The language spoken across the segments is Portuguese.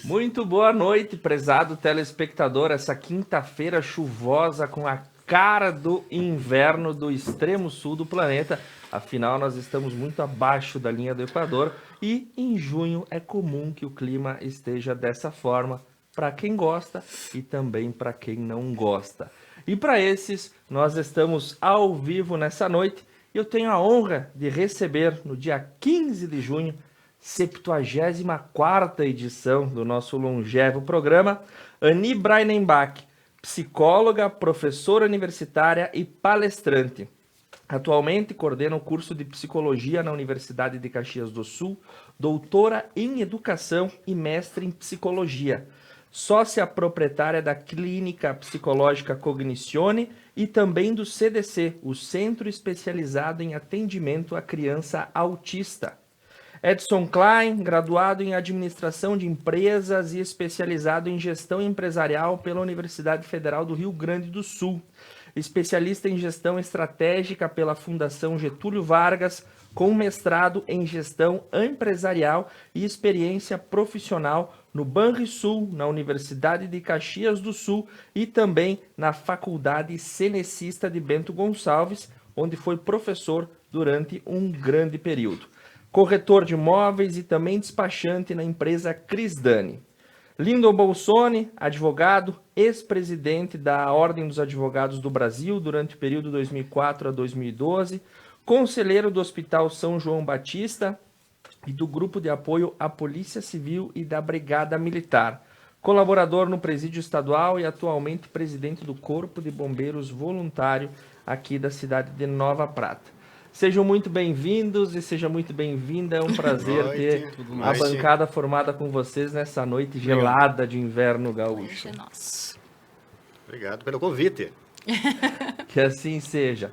Muito boa noite, prezado telespectador. Essa quinta-feira chuvosa com a cara do inverno do extremo sul do planeta. Afinal, nós estamos muito abaixo da linha do Equador e em junho é comum que o clima esteja dessa forma, para quem gosta e também para quem não gosta. E para esses, nós estamos ao vivo nessa noite e eu tenho a honra de receber no dia 15 de junho 74ª edição do nosso longevo programa, Ani Brainenbach, psicóloga, professora universitária e palestrante. Atualmente coordena o curso de Psicologia na Universidade de Caxias do Sul, doutora em Educação e mestre em Psicologia. Sócia proprietária da Clínica Psicológica Cognizione e também do CDC, o Centro Especializado em Atendimento à Criança Autista. Edson Klein, graduado em Administração de Empresas e especializado em Gestão Empresarial pela Universidade Federal do Rio Grande do Sul. Especialista em Gestão Estratégica pela Fundação Getúlio Vargas, com mestrado em Gestão Empresarial e experiência profissional no Banrisul, na Universidade de Caxias do Sul e também na Faculdade Cenecista de Bento Gonçalves, onde foi professor durante um grande período. Corretor de imóveis e também despachante na empresa Crisdani. Lindon Bolsoni, advogado, ex-presidente da Ordem dos Advogados do Brasil durante o período 2004 a 2012, conselheiro do Hospital São João Batista e do Grupo de Apoio à Polícia Civil e da Brigada Militar. Colaborador no Presídio Estadual e atualmente presidente do Corpo de Bombeiros Voluntário aqui da cidade de Nova Prata. Sejam muito bem-vindos e seja muito bem-vinda. É um prazer ter a bancada formada com vocês nessa noite gelada de inverno gaúcho. Obrigado pelo convite. Que assim seja.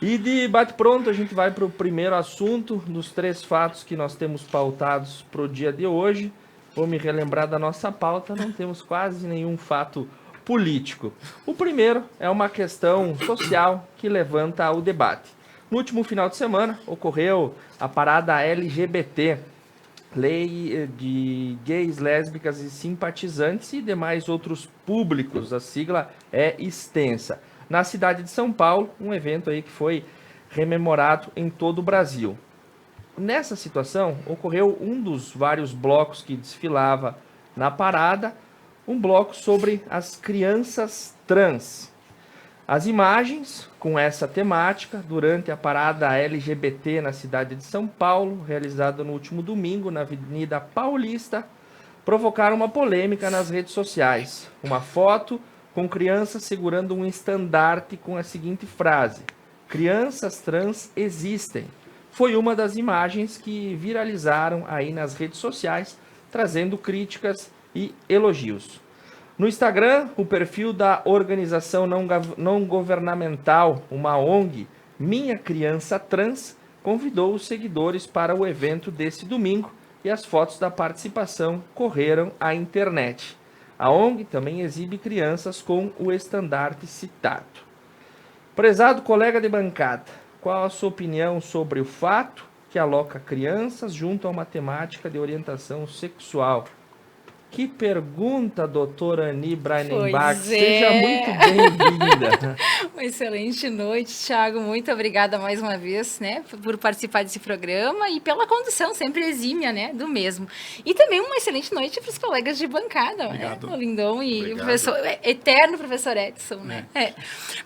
E de bate-pronto a gente vai para o primeiro assunto dos 3 fatos que nós temos pautados para o dia de hoje. Vou me relembrar da nossa pauta, não temos quase nenhum fato político. O primeiro é uma questão social que levanta o debate. No último final de semana, ocorreu a parada LGBT, lei de gays, lésbicas e simpatizantes e demais outros públicos. A sigla é extensa. Na cidade de São Paulo, um evento aí que foi rememorado em todo o Brasil. Nessa situação, ocorreu um dos vários blocos que desfilava na parada, um bloco sobre as crianças trans. As imagens com essa temática durante a parada LGBT na cidade de São Paulo, realizada no último domingo na Avenida Paulista, provocaram uma polêmica nas redes sociais. Uma foto com crianças segurando um estandarte com a seguinte frase: "Crianças trans existem". Foi uma das imagens que viralizaram aí nas redes sociais, trazendo críticas e elogios. No Instagram, o perfil da organização não governamental, uma ONG, Minha Criança Trans, convidou os seguidores para o evento desse domingo e as fotos da participação correram à internet. A ONG também exibe crianças com o estandarte citado. Prezado colega de bancada, qual a sua opinião sobre o fato que aloca crianças junto a uma temática de orientação sexual? Que pergunta, doutora Ani Brainenbach. Seja muito bem-vinda. Uma excelente noite, Thiago. Muito obrigada mais uma vez, né, por participar desse programa e pela condução sempre exímia, né, do mesmo. E também uma excelente noite para os colegas de bancada, né, o Lindon e o professor, eterno professor Edson, né.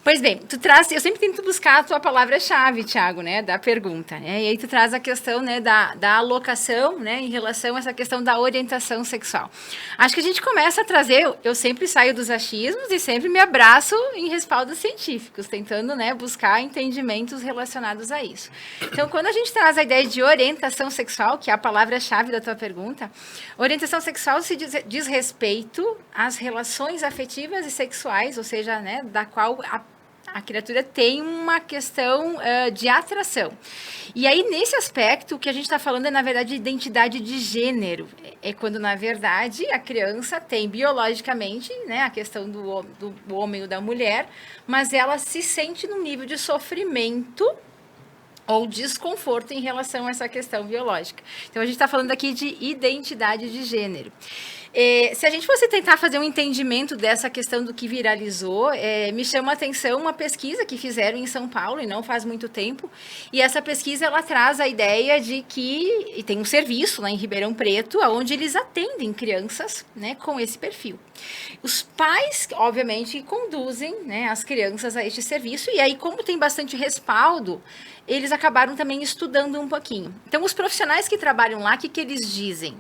Pois bem, tu traz, eu sempre tento buscar a tua palavra-chave, Thiago, né, da pergunta, né, e aí tu traz a questão, né, da alocação, né, em relação a essa questão da orientação sexual. Acho que a gente começa a trazer, eu sempre saio dos achismos e sempre me abraço em respaldos científicos, tentando, né, buscar entendimentos relacionados a isso. Então, quando a gente traz a ideia de orientação sexual, que é a palavra-chave da tua pergunta, orientação sexual se diz respeito às relações afetivas e sexuais, ou seja, né, da qual a criatura tem uma questão de atração. E aí, nesse aspecto, o que a gente está falando é, na verdade, identidade de gênero. É quando, na verdade, a criança tem biologicamente, né, a questão do homem ou da mulher, mas ela se sente num nível de sofrimento ou desconforto em relação a essa questão biológica. Então, a gente está falando aqui de identidade de gênero. Se a gente fosse tentar fazer um entendimento dessa questão do que viralizou, me chama a atenção uma pesquisa que fizeram em São Paulo, e não faz muito tempo, e essa pesquisa ela traz a ideia de que e tem um serviço lá em Ribeirão Preto, onde eles atendem crianças, né, com esse perfil. Os pais, obviamente, conduzem, né, as crianças a este serviço, e aí, como tem bastante respaldo, eles acabaram também estudando um pouquinho. Então, os profissionais que trabalham lá, o que eles dizem?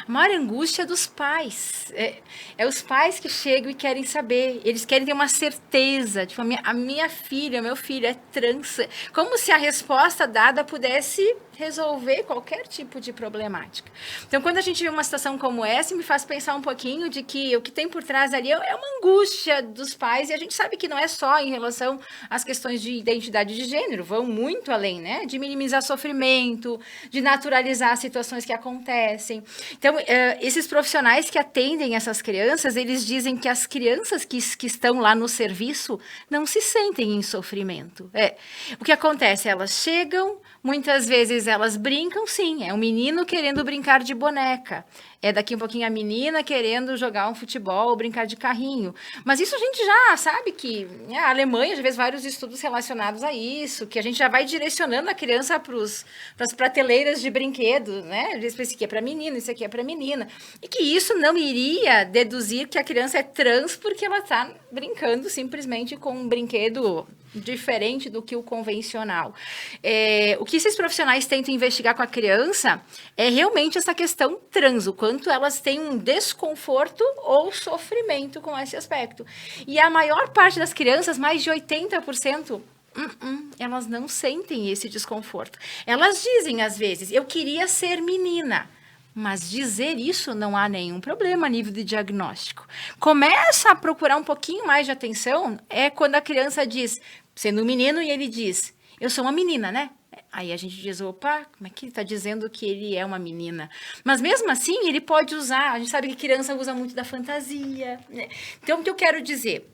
A maior angústia dos pais. É os pais que chegam e querem saber. Eles querem ter uma certeza. Tipo, a minha filha, meu filho é trans. Como se a resposta dada pudesse resolver qualquer tipo de problemática. Então, quando a gente vê uma situação como essa, me faz pensar um pouquinho de que o que tem por trás ali é uma angústia dos pais, e a gente sabe que não é só em relação às questões de identidade de gênero, vão muito além, né? De minimizar sofrimento, de naturalizar situações que acontecem. Então, esses profissionais que atendem essas crianças, eles dizem que as crianças que estão lá no serviço não se sentem em sofrimento. O que acontece? Elas chegam, muitas vezes elas brincam, sim. É um menino querendo brincar de boneca. É daqui um pouquinho a menina querendo jogar um futebol ou brincar de carrinho. Mas isso a gente já sabe que a Alemanha já fez vários estudos relacionados a isso, que a gente já vai direcionando a criança para as prateleiras de brinquedos, né? Isso aqui é para menino, isso aqui é para menina. E que isso não iria deduzir que a criança é trans porque ela está brincando simplesmente com um brinquedo diferente do que o convencional. O que esses profissionais tentam investigar com a criança é realmente essa questão trans, o quanto elas têm um desconforto ou sofrimento com esse aspecto. E a maior parte das crianças, mais de 80%, elas não sentem esse desconforto. Elas dizem, às vezes, eu queria ser menina. Mas dizer isso não há nenhum problema a nível de diagnóstico. Começa a procurar um pouquinho mais de atenção quando a criança diz, sendo um menino, e ele diz, eu sou uma menina, né? Aí a gente diz, opa, como é que ele está dizendo que ele é uma menina? Mas mesmo assim, ele pode usar, a gente sabe que criança usa muito da fantasia, né? Então, o que eu quero dizer?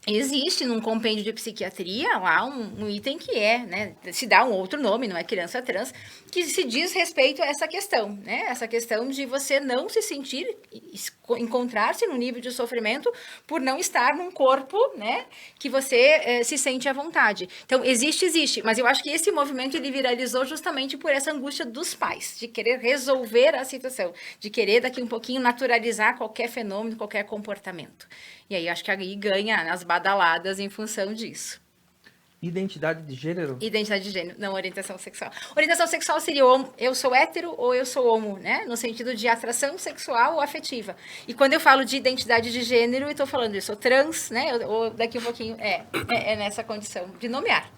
Existe num compêndio de psiquiatria lá um item que né, se dá um outro nome, não é criança trans, que se diz respeito a essa questão, né? Essa questão de você não se sentir, encontrar-se no nível de sofrimento por não estar num corpo, né, que você se sente à vontade. Então, existe, mas eu acho que esse movimento ele viralizou justamente por essa angústia dos pais, de querer resolver a situação, de querer daqui um pouquinho naturalizar qualquer fenômeno, qualquer comportamento. E aí, acho que aí ganha as badaladas em função disso. Identidade de gênero? Identidade de gênero, não orientação sexual. Orientação sexual seria eu sou hétero ou eu sou homo, né? No sentido de atração sexual ou afetiva. E quando eu falo de identidade de gênero, eu estou falando eu sou trans, né? Ou daqui um pouquinho, é nessa condição de nomear.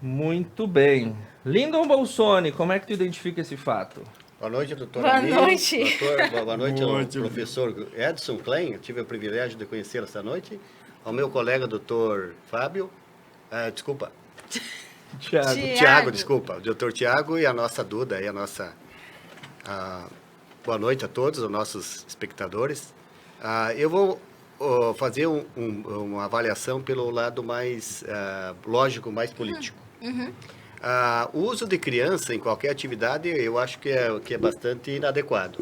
Muito bem. Lindon Bolsoni, como é que tu identifica esse fato? Boa noite, doutor. Boa noite. Boa noite ao professor Edson Klein. Eu tive o privilégio de conhecê-lo esta noite. Ao meu colega, doutor Fábio. Desculpa. Tiago, desculpa. O doutor Tiago e a nossa Duda. E a nossa, boa noite a todos, os nossos espectadores. Eu vou fazer uma avaliação pelo lado mais lógico, mais político. O uso de criança em qualquer atividade, eu acho que é bastante inadequado.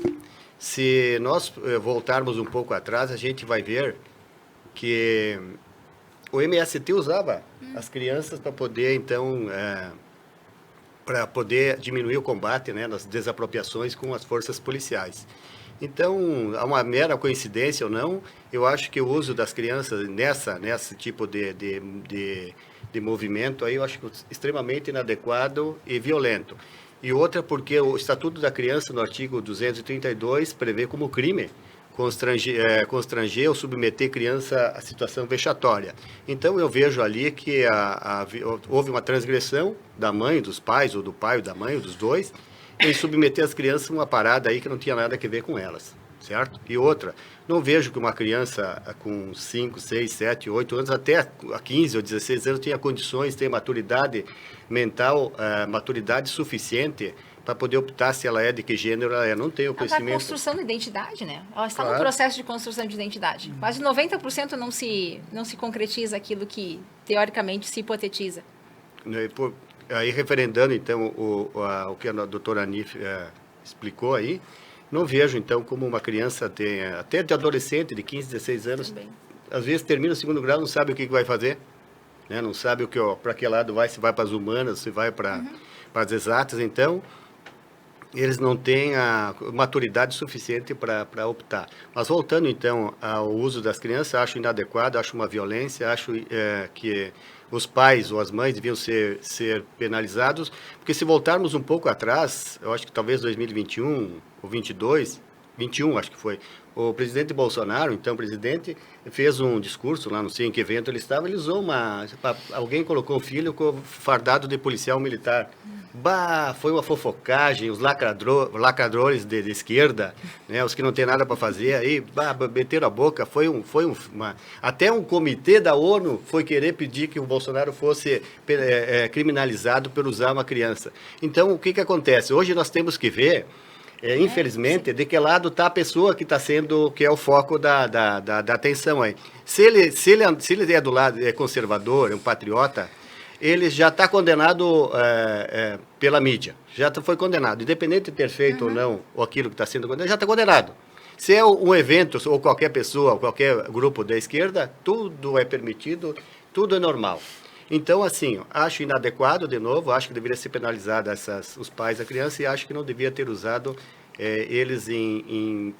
Se nós voltarmos um pouco atrás, a gente vai ver que o MST usava as crianças para poder, então, para poder diminuir o combate, né, das desapropriações com as forças policiais. Então, há uma mera coincidência ou não, eu acho que o uso das crianças nesse tipo de movimento aí, eu acho extremamente inadequado e violento. E outra porque o Estatuto da Criança, no artigo 232, prevê como crime constranger ou submeter criança a situação vexatória. Então, eu vejo ali que houve uma transgressão da mãe, dos pais, ou do pai ou da mãe, ou dos dois, em submeter as crianças a uma parada aí que não tinha nada a ver com elas, certo? E outra, não vejo que uma criança com 5, 6, 7, 8 anos, até 15 ou 16 anos, tenha condições, tenha maturidade mental, maturidade suficiente para poder optar se ela é de que gênero ela é. Não tenho conhecimento. Ela está em construção de identidade, né? Ela está no processo de construção de identidade. Quase 90% não se concretiza aquilo que, teoricamente, se hipotetiza. Aí, referendando, então, o que a doutora Anif explicou aí, Não vejo, então, como uma criança até de adolescente, de 15, 16 anos, Também. às vezes termina o segundo grau, não sabe o que vai fazer, né? Não sabe para que lado vai, se vai para as humanas, se vai para as exatas. Então, eles não têm a maturidade suficiente para optar. Mas voltando, então, ao uso das crianças, acho inadequado, acho uma violência, acho que os pais ou as mães deviam ser penalizados, porque se voltarmos um pouco atrás, eu acho que talvez 2021 ou 22, 21 acho que foi, o presidente Bolsonaro, então presidente, fez um discurso lá, não sei em que evento ele estava, ele usou alguém colocou o filho fardado de policial militar. Bah, foi uma fofocagem, os lacradores de esquerda, né, os que não tem nada para fazer, aí, bah, meteram a boca, até um comitê da ONU foi querer pedir que o Bolsonaro fosse criminalizado por usar uma criança. Então, o que acontece? Hoje nós temos que ver, infelizmente, de que lado está a pessoa que está sendo, que é o foco da atenção aí. Se ele é do lado, é conservador, é um patriota, ele já está condenado pela mídia, já foi condenado, independente de ter feito ou não ou aquilo que está sendo condenado, já está condenado. Se é um evento ou qualquer pessoa, qualquer grupo da esquerda, tudo é permitido, tudo é normal. Então, assim, acho inadequado, de novo, acho que deveria ser penalizado os pais da criança e acho que não devia ter usado eles em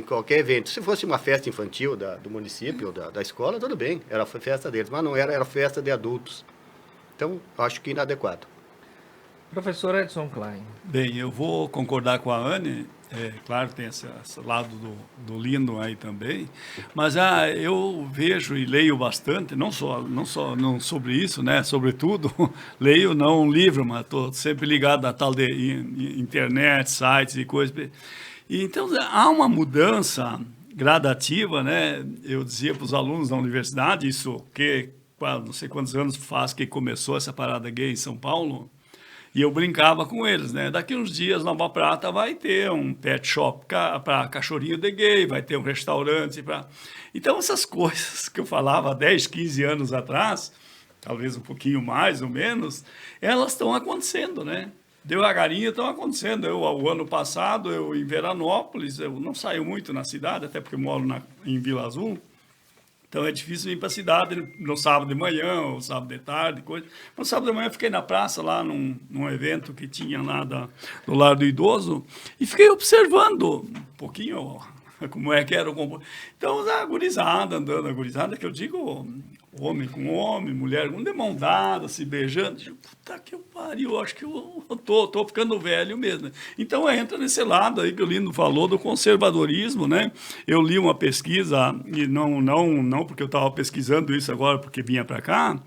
qualquer evento. Se fosse uma festa infantil do município ou da escola, tudo bem, era a festa deles, mas não era festa de adultos. Então, acho que inadequado. Professor Edson Klein. Bem, eu vou concordar com a Anne, claro que tem esse lado do lindo aí também, mas eu vejo e leio bastante, não sobre isso, né, sobretudo, leio não um livro, mas estou sempre ligado a tal de internet, sites e coisas. E, então, há uma mudança gradativa, né, eu dizia para os alunos da universidade, isso que não sei quantos anos faz que começou essa parada gay em São Paulo, e eu brincava com eles, né? Daqui uns dias, Nova Prata vai ter um pet shop para cachorrinho de gay, vai ter um restaurante para... Então, essas coisas que eu falava há 10, 15 anos atrás, talvez um pouquinho mais ou menos, elas estão acontecendo, né? Devagarinho estão acontecendo. O ano passado, em Veranópolis, eu não saio muito na cidade, até porque eu moro em Vila Azul, então é difícil ir para a cidade no sábado de manhã ou sábado de tarde, coisa. No sábado de manhã eu fiquei na praça lá num evento que tinha lá do Lar do Idoso e fiquei observando um pouquinho como é que era o comportamento. Então, a gurizada andando, a gurizada que eu digo homem com homem, mulher com de mão dada, se beijando. Digo, puta que pariu, acho que eu tô ficando velho mesmo. Então, entra nesse lado aí que o Lindo falou do conservadorismo, né? Eu li uma pesquisa, e não porque eu estava pesquisando isso agora, porque vinha para cá.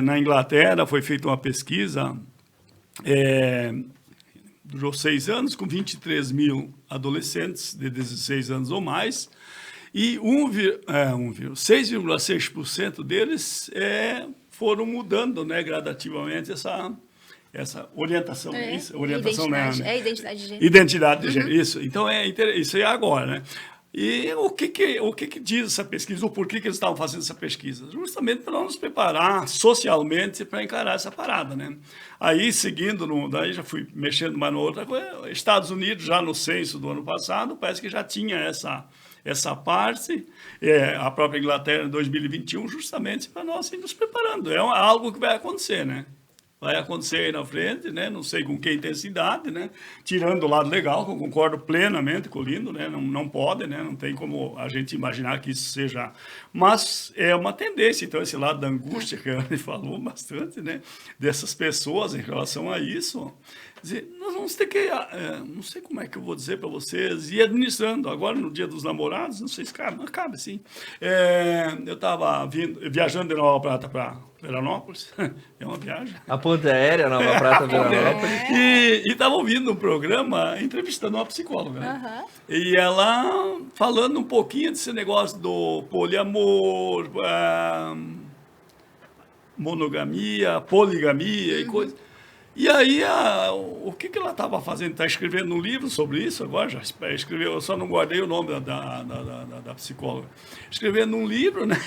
Na Inglaterra foi feita uma pesquisa, durou 6 anos, com 23 mil adolescentes de 16 anos ou mais, e 6,6% deles foram mudando, né, gradativamente essa orientação. Orientação, identidade, né? Identidade de gênero. Identidade de gênero, isso. Então, isso é agora, né? E o que diz essa pesquisa, ou por que eles estavam fazendo essa pesquisa? Justamente para nos preparar socialmente para encarar essa parada, né? Aí, seguindo, daí já fui mexendo mais numa outra coisa, Estados Unidos, já no censo do ano passado, parece que já tinha essa parte, a própria Inglaterra em 2021, justamente para nós ir nos preparando. É algo que vai acontecer, né? Vai acontecer aí na frente, né? Não sei com que intensidade, né? Tirando o lado legal, que eu concordo plenamente com o Lindo, né? Não pode, né? Não tem como a gente imaginar que isso seja... Mas é uma tendência, então, esse lado da angústia que a Anne falou bastante, né? Dessas pessoas em relação a isso. Dizer, nós vamos ter que, não sei como é que eu vou dizer para vocês, ir administrando. Agora, no Dia dos Namorados, não sei se cabe, mas cabe sim. Eu estava viajando de Nova Prata para Veranópolis, é uma viagem. A ponte aérea, Nova Prata, Veranópolis. E estava ouvindo um programa, entrevistando uma psicóloga, né? E ela falando um pouquinho desse negócio do poliamor, monogamia, poligamia e coisa. E aí, o que ela estava fazendo? Está escrevendo um livro sobre isso agora? Já escreveu, eu só não guardei o nome da psicóloga. Escrevendo um livro, né?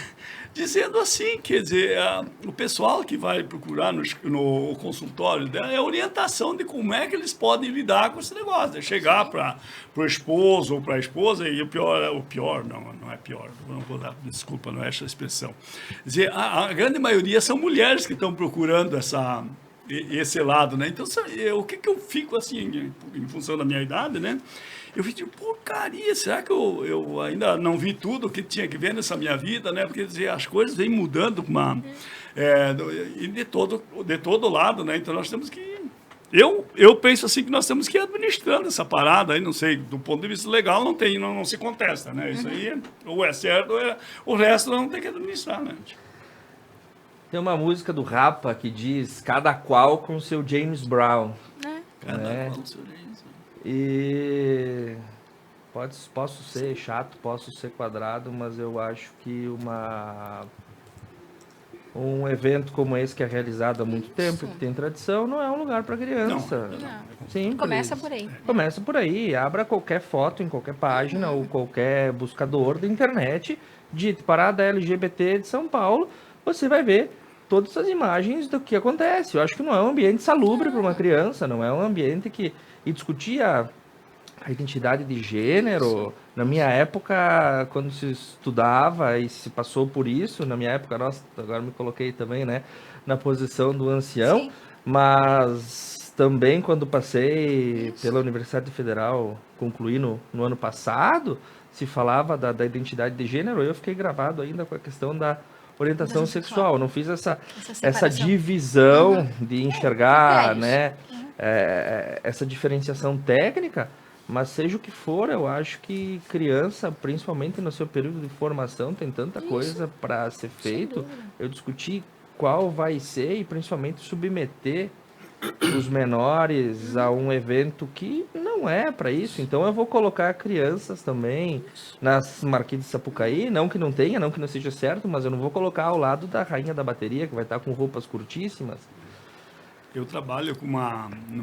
Dizendo assim, quer dizer, o pessoal que vai procurar no consultório dela é a orientação de como é que eles podem lidar com esse negócio. É chegar para o esposo ou para a esposa, e o pior não é pior, não vou dar, desculpa, não é essa expressão. Quer dizer, a grande maioria são mulheres que estão procurando esse lado, né? Então, o que eu fico assim, em função da minha idade, né? Eu fico, porcaria, será que eu ainda não vi tudo o que tinha que ver nessa minha vida, né? Porque dizer, as coisas vêm mudando e de todo lado, né? Então, nós temos que... Eu penso assim que nós temos que ir administrando essa parada aí, não sei, do ponto de vista legal não se contesta, né? Isso aí, ou é certo, o resto não tem que administrar, né? Tem uma música do Rapa que diz cada qual com seu James Brown. Cada qual com seu James. E posso ser chato, posso ser quadrado, mas eu acho que um evento como esse que é realizado há muito tempo, que tem tradição, não é um lugar para criança. Não. Simples. Começa por aí. Começa por aí. Abra qualquer foto em qualquer página ou qualquer buscador da internet, digite Parada LGBT de São Paulo, você vai ver todas as imagens do que acontece. Eu acho que não é um ambiente salubre para uma criança, não é um ambiente que... E discutir a identidade de gênero, na minha época, quando se estudava e se passou por isso, na minha época, nossa, agora me coloquei também, né, na posição do ancião, Sim. mas também quando passei pela Universidade Federal, concluí no ano passado, se falava da identidade de gênero, eu fiquei gravado ainda com a questão da orientação sexual. Não fiz essa divisão de enxergar, né, essa diferenciação técnica, mas seja o que for, eu acho que criança, principalmente no seu período de formação, tem tanta coisa para ser feito. Eu discuti qual vai ser e principalmente submeter os menores a um evento que não é para isso. Então eu vou colocar crianças também nas Marquês de Sapucaí, não que não tenha, não que não seja certo, mas eu não vou colocar ao lado da rainha da bateria, que vai estar com roupas curtíssimas. Eu trabalho com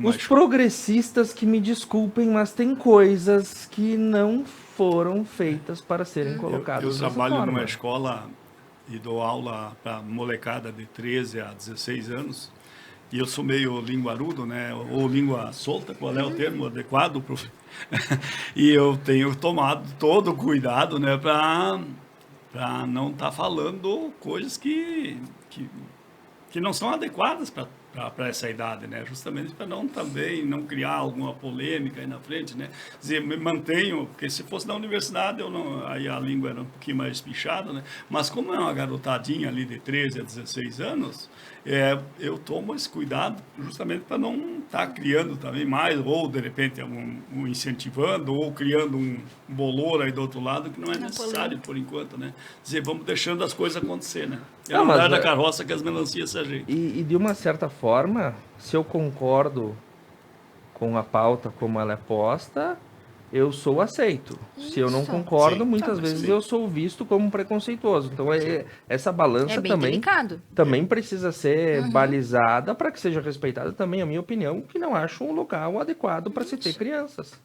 Os progressistas que me desculpem, mas tem coisas que não foram feitas para serem colocadas. Eu trabalho numa escola e dou aula para molecada de 13 a 16 anos. E eu sou meio linguarudo, né? Ou língua solta, qual é o termo adequado? E eu tenho tomado todo o cuidado, né? Para não estar falando coisas que não são adequadas para essa idade, né? Justamente para não criar alguma polêmica aí na frente, né? Dizer, me mantenho, porque se fosse na universidade, aí a língua era um pouquinho mais espichada, né? Mas como é uma garotadinha ali de 13 a 16 anos, eu tomo esse cuidado justamente para não estar criando também mais, ou de repente um incentivando, ou criando um bolor aí do outro lado, que não é necessário por enquanto, né? Dizer, vamos deixando as coisas acontecer, né? É andar da carroça que as melancias se ajeitam. E de uma certa forma, se eu concordo com a pauta como ela é posta, eu sou aceito. Se eu não concordo, muitas vezes eu sou visto como preconceituoso. Então, essa balança também precisa ser balizada para que seja respeitada também a minha opinião, que não acho um local adequado para se ter crianças.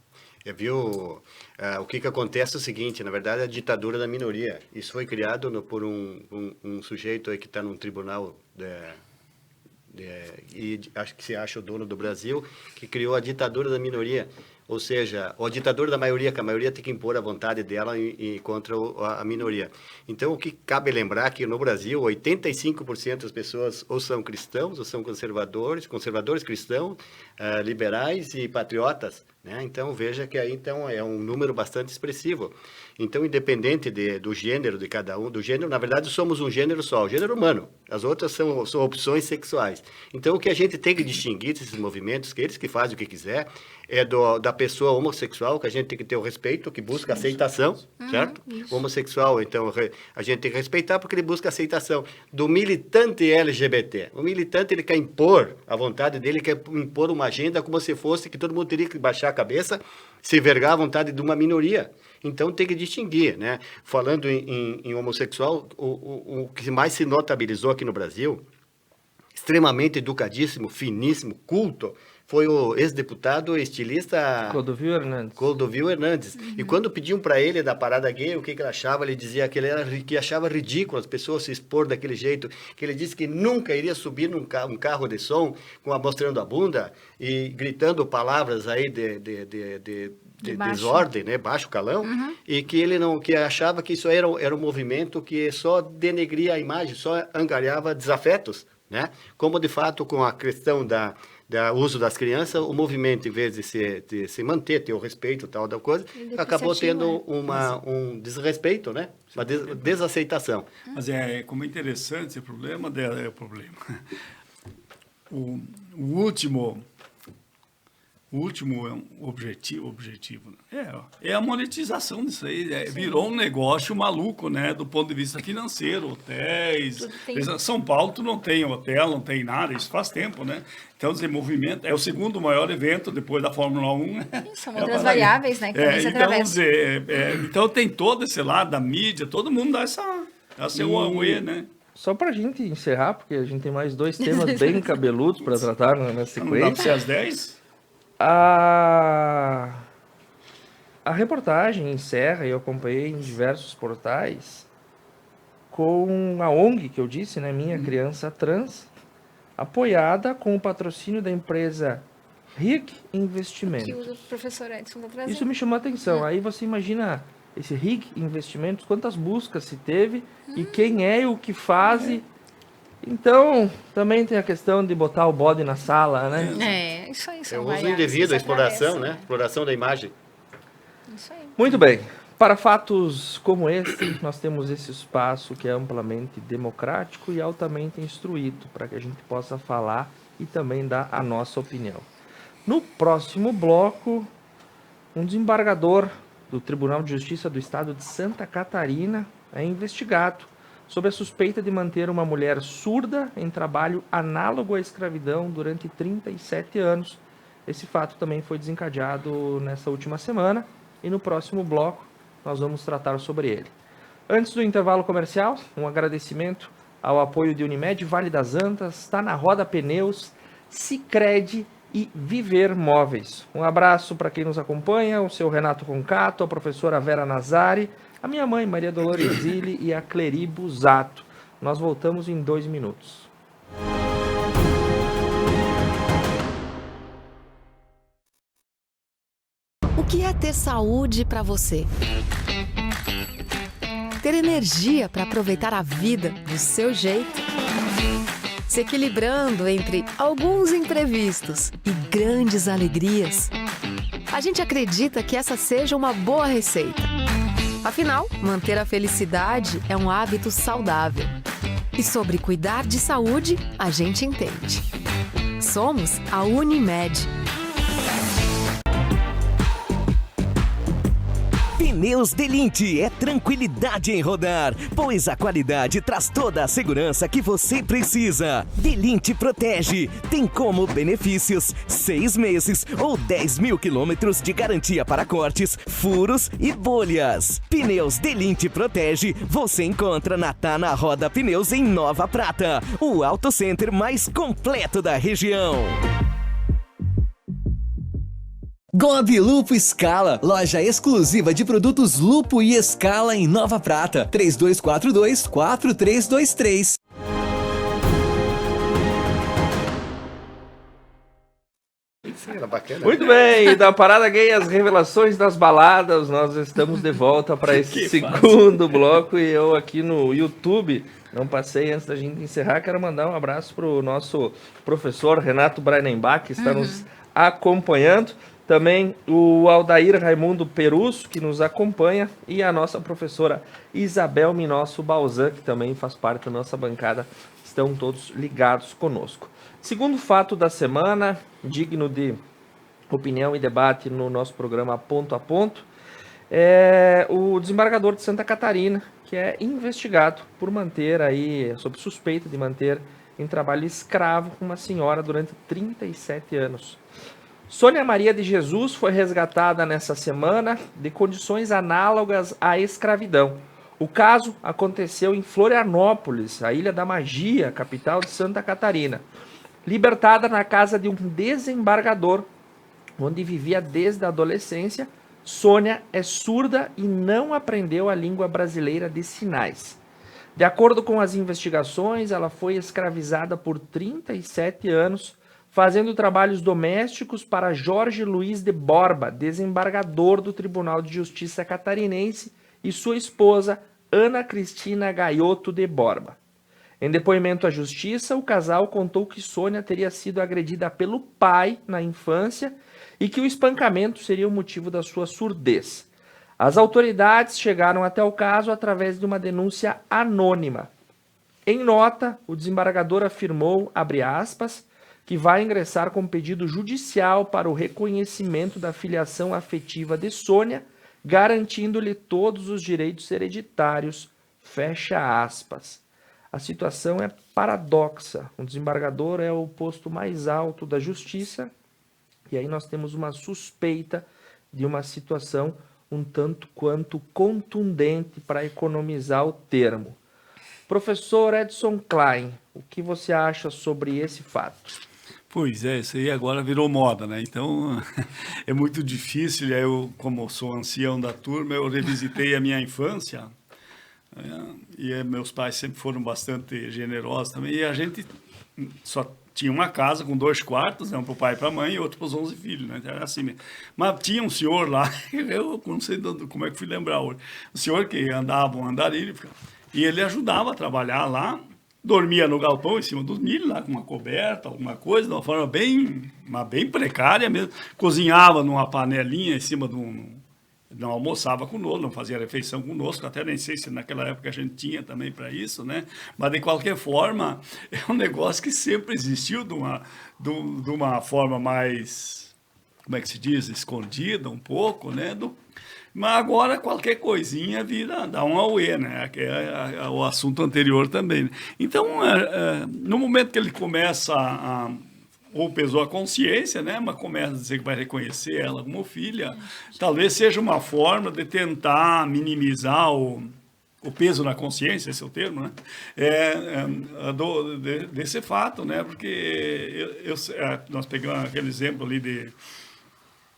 Viu? O que acontece é o seguinte, na verdade, a ditadura da minoria. Isso foi criado por um sujeito aí que está num tribunal e acho que se acha o dono do Brasil, que criou a ditadura da minoria. Ou seja, a ditadura da maioria, que a maioria tem que impor a vontade dela contra a minoria. Então, o que cabe lembrar é que no Brasil, 85% das pessoas ou são cristãos, ou são conservadores cristãos, liberais e patriotas, né? Então, veja que aí então, é um número bastante expressivo. Então, independente do gênero de cada um, do gênero, na verdade, somos um gênero só, o gênero humano. As outras são opções sexuais. Então, o que a gente tem que distinguir desses movimentos, que eles que fazem o que quiser, é da pessoa homossexual, que a gente tem que ter o respeito, que busca aceitação, certo? Isso. O homossexual, então, a gente tem que respeitar porque ele busca aceitação. Do militante LGBT. O militante, ele quer impor a vontade dele, quer impor uma agenda como se fosse que todo mundo teria que baixar a cabeça, se vergar à vontade de uma minoria. Então, tem que distinguir, né? Falando em homossexual, o que mais se notabilizou aqui no Brasil extremamente educadíssimo, finíssimo, culto, foi o ex-deputado e estilista Clodovil Hernandes. E quando pediam para ele da parada gay, o que ele achava, ele dizia que achava ridículo as pessoas se expor daquele jeito, que ele disse que nunca iria subir um carro de som mostrando a bunda e gritando palavras aí de desordem, né, baixo calão, e que ele que achava que isso era um movimento que só denegria a imagem, só angariava desafetos, né? Como de fato com a questão do uso das crianças, o movimento, em vez de se manter, ter o respeito e tal da coisa, acabou tendo um desrespeito, né? Uma desaceitação. Mas como é interessante esse problema, é o problema. O último objetivo é a monetização disso aí. Virou um negócio maluco, né? Do ponto de vista financeiro, hotéis. São Paulo, tu não tem hotel, não tem nada, isso faz tempo, né? Então, desenvolvimento é o segundo maior evento depois da Fórmula 1. São outras variáveis, né? Que então, tem todo esse lado da mídia, todo mundo dá seu uê, né? Só para a gente encerrar, porque a gente tem mais 2 temas bem cabeludos para tratar na sequência. Não dá para ser às 10? A reportagem encerra, e eu acompanhei em diversos portais, com a ONG, que eu disse, né, Minha Criança Trans, apoiada com o patrocínio da empresa RIC Investimentos. Que o professor Edson está trazendo. Isso me chamou a atenção. Aí você imagina esse RIC Investimentos, quantas buscas se teve, e quem é e o que faz. Então, também tem a questão de botar o bode na sala, né? Isso aí. É o uso indevido, a exploração, né? Exploração da imagem. Isso aí. Muito bem. Para fatos como este, nós temos esse espaço que é amplamente democrático e altamente instruído, para que a gente possa falar e também dar a nossa opinião. No próximo bloco, um desembargador do Tribunal de Justiça do Estado de Santa Catarina é investigado sob a suspeita de manter uma mulher surda em trabalho análogo à escravidão durante 37 anos. Esse fato também foi desencadeado nessa última semana e no próximo bloco nós vamos tratar sobre ele. Antes do intervalo comercial, um agradecimento ao apoio de Unimed, Vale das Antas, Está na Roda Pneus, Sicredi e Viver Móveis. Um abraço para quem nos acompanha, o seu Renato Roncato, a professora Vera Nazari, a minha mãe Maria Dolores Zilli e a Cleri Busato. Nós voltamos em 2 minutos. O que é ter saúde para você? Ter energia para aproveitar a vida do seu jeito? Se equilibrando entre alguns imprevistos e grandes alegrias? A gente acredita que essa seja uma boa receita. Afinal, manter a felicidade é um hábito saudável. E sobre cuidar de saúde, a gente entende. Somos a Unimed. Pneus Delinte é tranquilidade em rodar, pois a qualidade traz toda a segurança que você precisa. Delinte Protege tem como benefícios 6 meses ou 10 mil quilômetros de garantia para cortes, furos e bolhas. Pneus Delinte Protege você encontra na Tá na Roda Pneus em Nova Prata, o auto center mais completo da região. Gobi Lupo Scala, loja exclusiva de produtos Lupo e Scala em Nova Prata, 3242-4323. Muito bem, da Parada Gay, as revelações das baladas, nós estamos de volta para esse segundo bloco, e eu aqui no YouTube, não passei antes da gente encerrar, quero mandar um abraço para o nosso professor Renato Brainenbach, que está nos acompanhando. Também o Aldair Raimundo Perusso, que nos acompanha, e a nossa professora Isabel Minosso Balzan, que também faz parte da nossa bancada, estão todos ligados conosco. Segundo fato da semana, digno de opinião e debate no nosso programa Ponto a Ponto, é o desembargador de Santa Catarina, que é investigado por manter aí, sob suspeita de manter em trabalho escravo uma senhora durante 37 anos. Sônia Maria de Jesus foi resgatada nessa semana de condições análogas à escravidão. O caso aconteceu em Florianópolis, a Ilha da Magia, capital de Santa Catarina. Libertada na casa de um desembargador, onde vivia desde a adolescência, Sônia é surda e não aprendeu a língua brasileira de sinais. De acordo com as investigações, ela foi escravizada por 37 anos, fazendo trabalhos domésticos para Jorge Luiz de Borba, desembargador do Tribunal de Justiça catarinense, e sua esposa, Ana Cristina Gaioto de Borba. Em depoimento à justiça, o casal contou que Sônia teria sido agredida pelo pai na infância e que o espancamento seria o motivo da sua surdez. As autoridades chegaram até o caso através de uma denúncia anônima. Em nota, o desembargador afirmou, abre aspas, que vai ingressar com pedido judicial para o reconhecimento da filiação afetiva de Sônia, garantindo-lhe todos os direitos hereditários, fecha aspas. A situação é paradoxa. O desembargador é o posto mais alto da justiça e aí nós temos uma suspeita de uma situação um tanto quanto contundente para economizar o termo. Professor Edson Klein, o que você acha sobre esse fato? Pois é, isso aí agora virou moda, né? Então, é muito difícil. Eu, como sou ancião da turma, eu revisitei a minha infância. E meus pais sempre foram bastante generosos também. E a gente só tinha uma casa com 2 quartos, né? Um para o pai e para a mãe e outro para os 11 filhos, né? Era assim mesmo. Mas tinha um senhor lá, eu não sei como é que fui lembrar hoje, um senhor que andava um andarilho, e ele ajudava a trabalhar lá, dormia no galpão em cima dos milhos, lá com uma coberta, alguma coisa, de uma forma bem precária mesmo. Cozinhava numa panelinha em cima de um... Não almoçava conosco, não fazia refeição conosco, até nem sei se naquela época a gente tinha também para isso, né? Mas, de qualquer forma, é um negócio que sempre existiu de uma forma mais, como é que se diz, escondida um pouco, né? Mas agora qualquer coisinha dá um auê, né? Que é o assunto anterior também. Né? Então, no momento que ele começa ou pesou a consciência, né? Mas começa a dizer que vai reconhecer ela como filha, talvez seja uma forma de tentar minimizar o peso na consciência, esse é o termo, né? Desse fato, né? Porque nós pegamos aquele exemplo ali de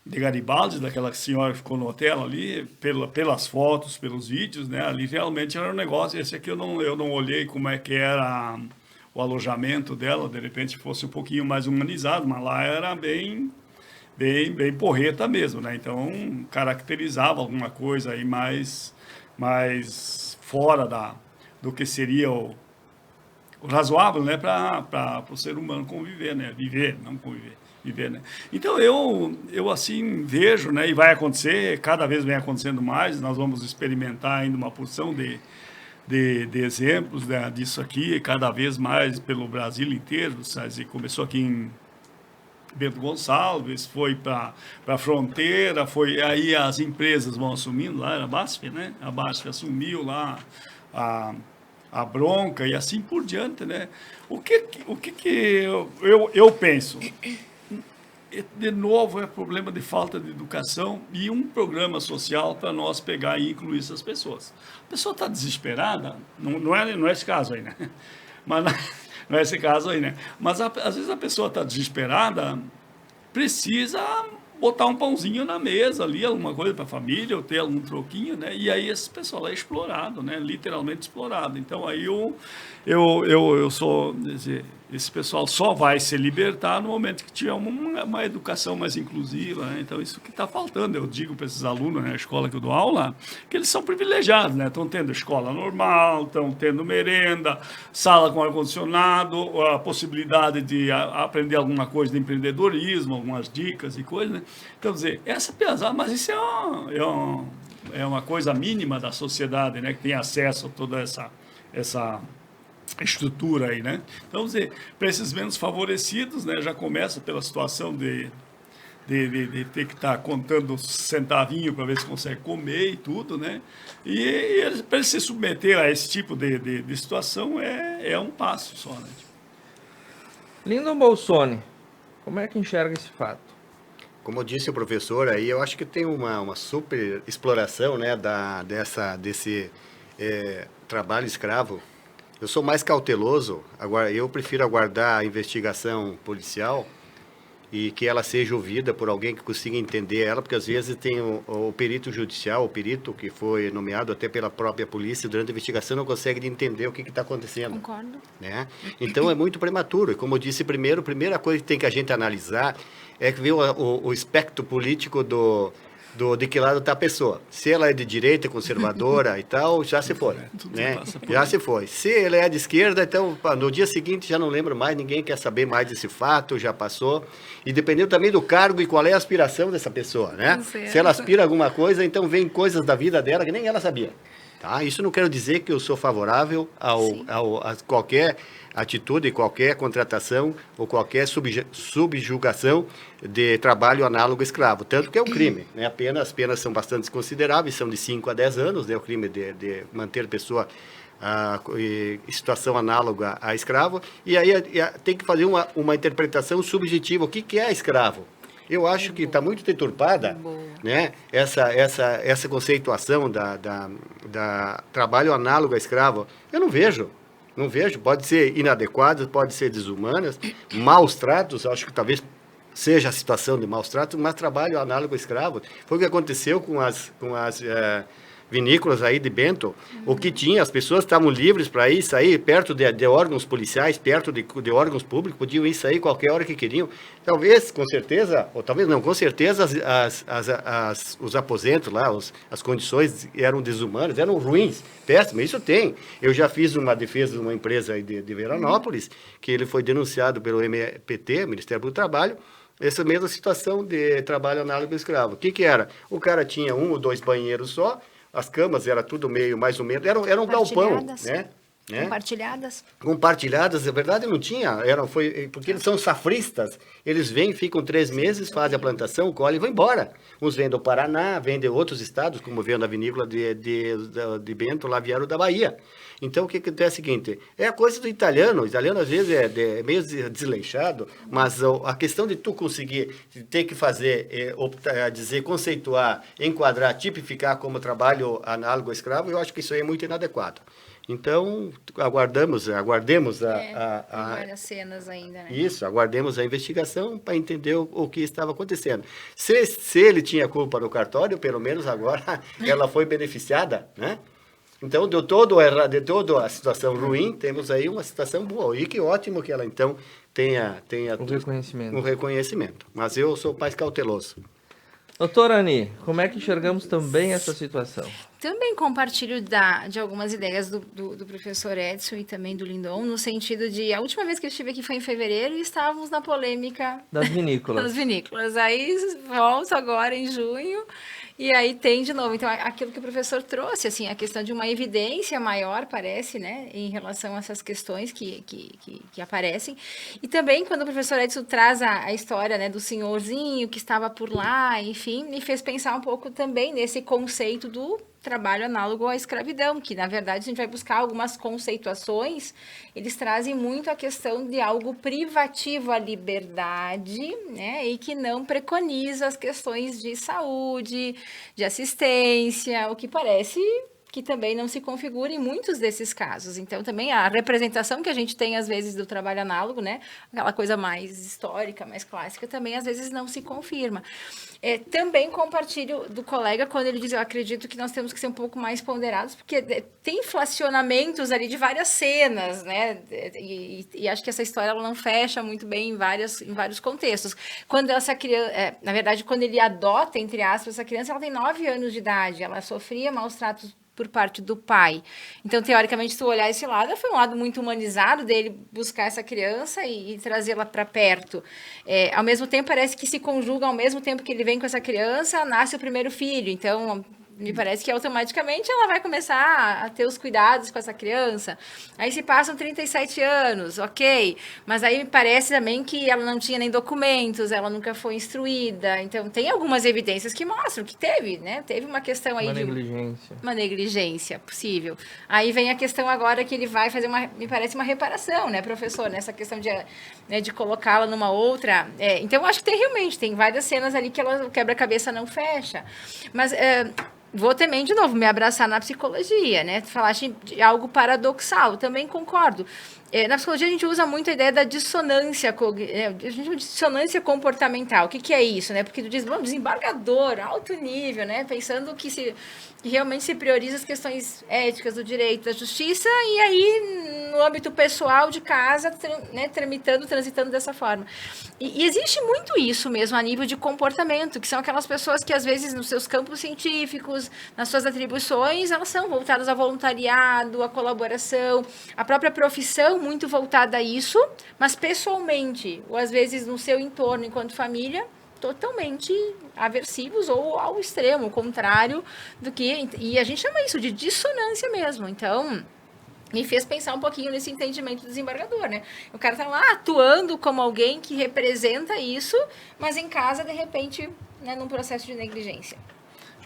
Garibaldi, daquela senhora que ficou no hotel ali, pelas fotos, pelos vídeos, né? Ali realmente era um negócio, esse aqui eu não olhei como é que era o alojamento dela, de repente fosse um pouquinho mais humanizado, mas lá era bem porreta mesmo, né? Então, caracterizava alguma coisa aí mais fora do que seria o razoável, né? Para o ser humano conviver, né? Viver, não conviver. Viver, né? Então, eu assim vejo, né? E vai acontecer, cada vez vem acontecendo mais, nós vamos experimentar ainda uma porção de exemplos, né, disso aqui, cada vez mais pelo Brasil inteiro, sabe? Começou aqui em Bento Gonçalves, foi para a fronteira, aí as empresas vão assumindo, lá era a BASF, né? A BASF assumiu lá a bronca e assim por diante, né? O que eu penso? De novo, é problema de falta de educação e um programa social para nós pegar e incluir essas pessoas. A pessoa está desesperada, não é esse caso aí, né? Mas não é esse caso aí, né? Mas às vezes a pessoa está desesperada, precisa botar um pãozinho na mesa ali, alguma coisa para a família, ou ter algum troquinho, né? E aí esse pessoal é explorado, né? Literalmente explorado. Então aí eu sou... Esse pessoal só vai se libertar no momento que tiver uma educação mais inclusiva, né? Então, isso que está faltando. Eu digo para esses alunos na escola que eu dou aula, que eles são privilegiados, né? Estão tendo escola normal, estão tendo merenda, sala com ar-condicionado, a possibilidade de aprender alguma coisa de empreendedorismo, algumas dicas e coisas, né? Então, dizer, essa pesada, mas isso é uma coisa mínima da sociedade, né? Que tem acesso a toda essa estrutura aí, né? Então, para esses menos favorecidos, né, já começa pela situação de ter que estar contando centavinho para ver se consegue comer e tudo, né? E para ele se submeter a esse tipo de situação é um passo só, né? Lindon Bolsoni, como é que enxerga esse fato? Como disse o professor aí, eu acho que tem uma super exploração, né, desse trabalho escravo, eu sou mais cauteloso. Agora, eu prefiro aguardar a investigação policial e que ela seja ouvida por alguém que consiga entender ela, porque às vezes tem o perito judicial, o perito que foi nomeado até pela própria polícia durante a investigação não consegue entender o que está acontecendo. Concordo. Né? Então é muito prematuro. E como eu disse primeiro, a primeira coisa que tem que a gente analisar é ver o espectro político de que lado está a pessoa. Se ela é de direita, conservadora e tal, já se foi. Né? Já se foi. Se ela é de esquerda, então no dia seguinte já não lembro mais, ninguém quer saber mais desse fato, já passou. E dependendo também do cargo e qual é a aspiração dessa pessoa. Né? Se ela aspira a alguma coisa, então vem coisas da vida dela que nem ela sabia. Tá? Isso não quero dizer que eu sou favorável a qualquer atitude, qualquer contratação ou qualquer subjugação de trabalho análogo escravo, tanto que é um crime. Né? As penas são bastante consideráveis, são de 5 a 10 anos, né? O crime de manter pessoa em situação análoga a escravo, e aí tem que fazer uma interpretação subjetiva. O que é escravo? Eu acho que está muito deturpada, né? essa conceituação da trabalho análogo a escravo. Eu não vejo. Não vejo. Pode ser inadequado, pode ser desumanas, maus tratos, acho que talvez seja a situação de maus tratos, mas trabalho análogo a escravo. Foi o que aconteceu com as vinícolas aí de Bento, o que tinha, as pessoas estavam livres para ir sair perto de órgãos policiais, perto de órgãos públicos, podiam ir sair qualquer hora que queriam. Talvez, com certeza, ou talvez não, com certeza os aposentos lá, as condições eram desumanas, eram ruins, péssimas, isso tem. Eu já fiz uma defesa de uma empresa aí de Veranópolis, que ele foi denunciado pelo MPT, Ministério do Trabalho, essa mesma situação de trabalho análogo escravo. O que era? O cara tinha 1 ou 2 banheiros só, as camas era tudo meio, mais ou menos, era um galpão, né? Compartilhadas, na verdade não tinha, porque eles são safristas, eles vêm, ficam 3 meses, fazem a plantação, colhem e vão embora. Uns vêm do Paraná, vêm de outros estados, como veio na vinícola de Bento, lá vieram da Bahia. Então, o que acontece é o seguinte, é a coisa do italiano. O italiano, às vezes, é meio desleixado, mas a questão de tu conseguir, ter que fazer, conceituar, enquadrar, tipificar como trabalho análogo ao escravo, eu acho que isso aí é muito inadequado. Então, aguardemos várias cenas ainda, né? Isso, aguardemos a investigação para entender o que estava acontecendo. Se ele tinha culpa no cartório, pelo menos agora ela foi beneficiada, né? Então, de toda a situação ruim, temos aí uma situação boa. E que ótimo que ela, então, tenha um reconhecimento. Mas eu sou mais cauteloso. Doutora Ani, como é que enxergamos também essa situação? Também compartilho de algumas ideias do professor Edson e também do Lindon, no sentido de, a última vez que eu estive aqui foi em fevereiro e estávamos na polêmica das vinícolas. Das vinícolas. Aí volto agora em junho e aí tem de novo. Então, aquilo que o professor trouxe, assim, a questão de uma evidência maior, parece, né, em relação a essas questões que aparecem. E também, quando o professor Edson traz a história, né, do senhorzinho que estava por lá, enfim, me fez pensar um pouco também nesse conceito do trabalho análogo à escravidão, que, na verdade, a gente vai buscar algumas conceituações, eles trazem muito a questão de algo privativo à liberdade, né, e que não preconiza as questões de saúde, de assistência, o que parece que também não se configura em muitos desses casos. Então, também a representação que a gente tem, às vezes, do trabalho análogo, né, aquela coisa mais histórica, mais clássica, também, às vezes, não se confirma. Também compartilho do colega quando ele diz, eu acredito que nós temos que ser um pouco mais ponderados, porque tem inflacionamentos ali de várias cenas, né, e acho que essa história ela não fecha muito bem em vários contextos. Quando essa criança, na verdade, quando ele adota, entre aspas, essa criança, ela tem 9 anos de idade, ela sofria maus tratos por parte do pai. Então, teoricamente, se tu olhar esse lado, foi um lado muito humanizado dele buscar essa criança e trazê-la para perto. Ao mesmo tempo, parece que se conjuga, ao mesmo tempo que ele vem com essa criança, nasce o primeiro filho. Então, me parece que automaticamente ela vai começar a ter os cuidados com essa criança. Aí se passam 37 anos, ok. Mas aí me parece também que ela não tinha nem documentos, ela nunca foi instruída. Então, tem algumas evidências que mostram que teve, né? Teve uma questão aí uma negligência possível. Aí vem a questão agora que ele vai fazer me parece uma reparação, né, professor? Nessa questão de colocá-la numa outra. Então, eu acho que realmente tem várias cenas ali que o quebra-cabeça não fecha. Mas vou também, de novo, me abraçar na psicologia, né? Tu falaste de algo paradoxal, também concordo. Na psicologia a gente usa muito a ideia da dissonância, a gente chama de dissonância comportamental. O que é isso, né? Porque tu diz, bom, desembargador, alto nível, né? Pensando que realmente se prioriza as questões éticas do direito, da justiça, e aí no âmbito pessoal de casa, né, transitando dessa forma. E existe muito isso mesmo a nível de comportamento, que são aquelas pessoas que às vezes nos seus campos científicos, nas suas atribuições, elas são voltadas ao voluntariado, à colaboração, a própria profissão muito voltada a isso, mas pessoalmente, ou às vezes no seu entorno enquanto família, totalmente aversivos ou ao extremo, contrário do que... E a gente chama isso de dissonância mesmo. Então, me fez pensar um pouquinho nesse entendimento do desembargador, né? O cara tá lá atuando como alguém que representa isso, mas em casa, de repente, né, num processo de negligência.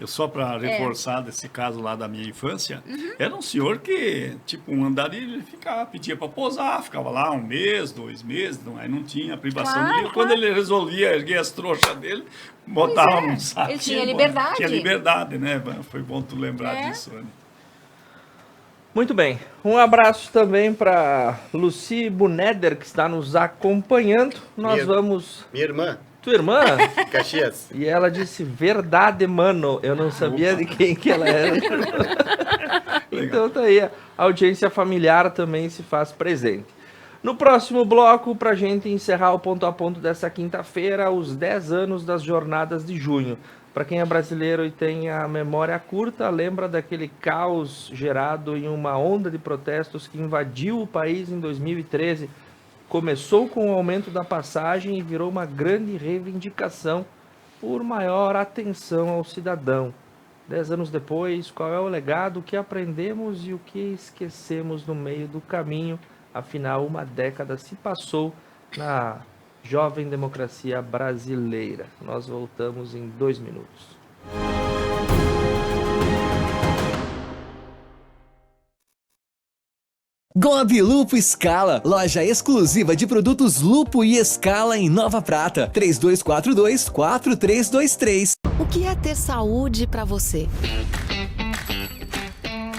Eu só para reforçar desse caso lá da minha infância, era um senhor que, tipo, um andarilho, ele pedia para posar, ficava lá 1 mês, 2 meses, aí não tinha privação nenhuma. Quando ele resolvia erguer as trouxas dele, botava num saco. Ele tinha liberdade. Tinha liberdade, né? Foi bom tu lembrar disso, Anne. Muito bem. Um abraço também para Lucy Buneder, que está nos acompanhando. Nós vamos... Minha irmã. Tua irmã? Caxias. E ela disse, verdade, mano. Eu não sabia de quem que ela era. Então tá aí, a audiência familiar também se faz presente. No próximo bloco, pra gente encerrar o ponto a ponto dessa quinta-feira, os 10 anos das jornadas de junho. Para quem é brasileiro e tem a memória curta, lembra daquele caos gerado em uma onda de protestos que invadiu o país em 2013. Começou com o aumento da passagem e virou uma grande reivindicação por maior atenção ao cidadão. 10 anos depois, qual é o legado, o que aprendemos e o que esquecemos no meio do caminho? Afinal, uma década se passou na jovem democracia brasileira. Nós voltamos em 2 minutos. Gobi Lupo Scala, loja exclusiva de produtos Lupo e Scala em Nova Prata. 3242-4323. O que é ter saúde para você?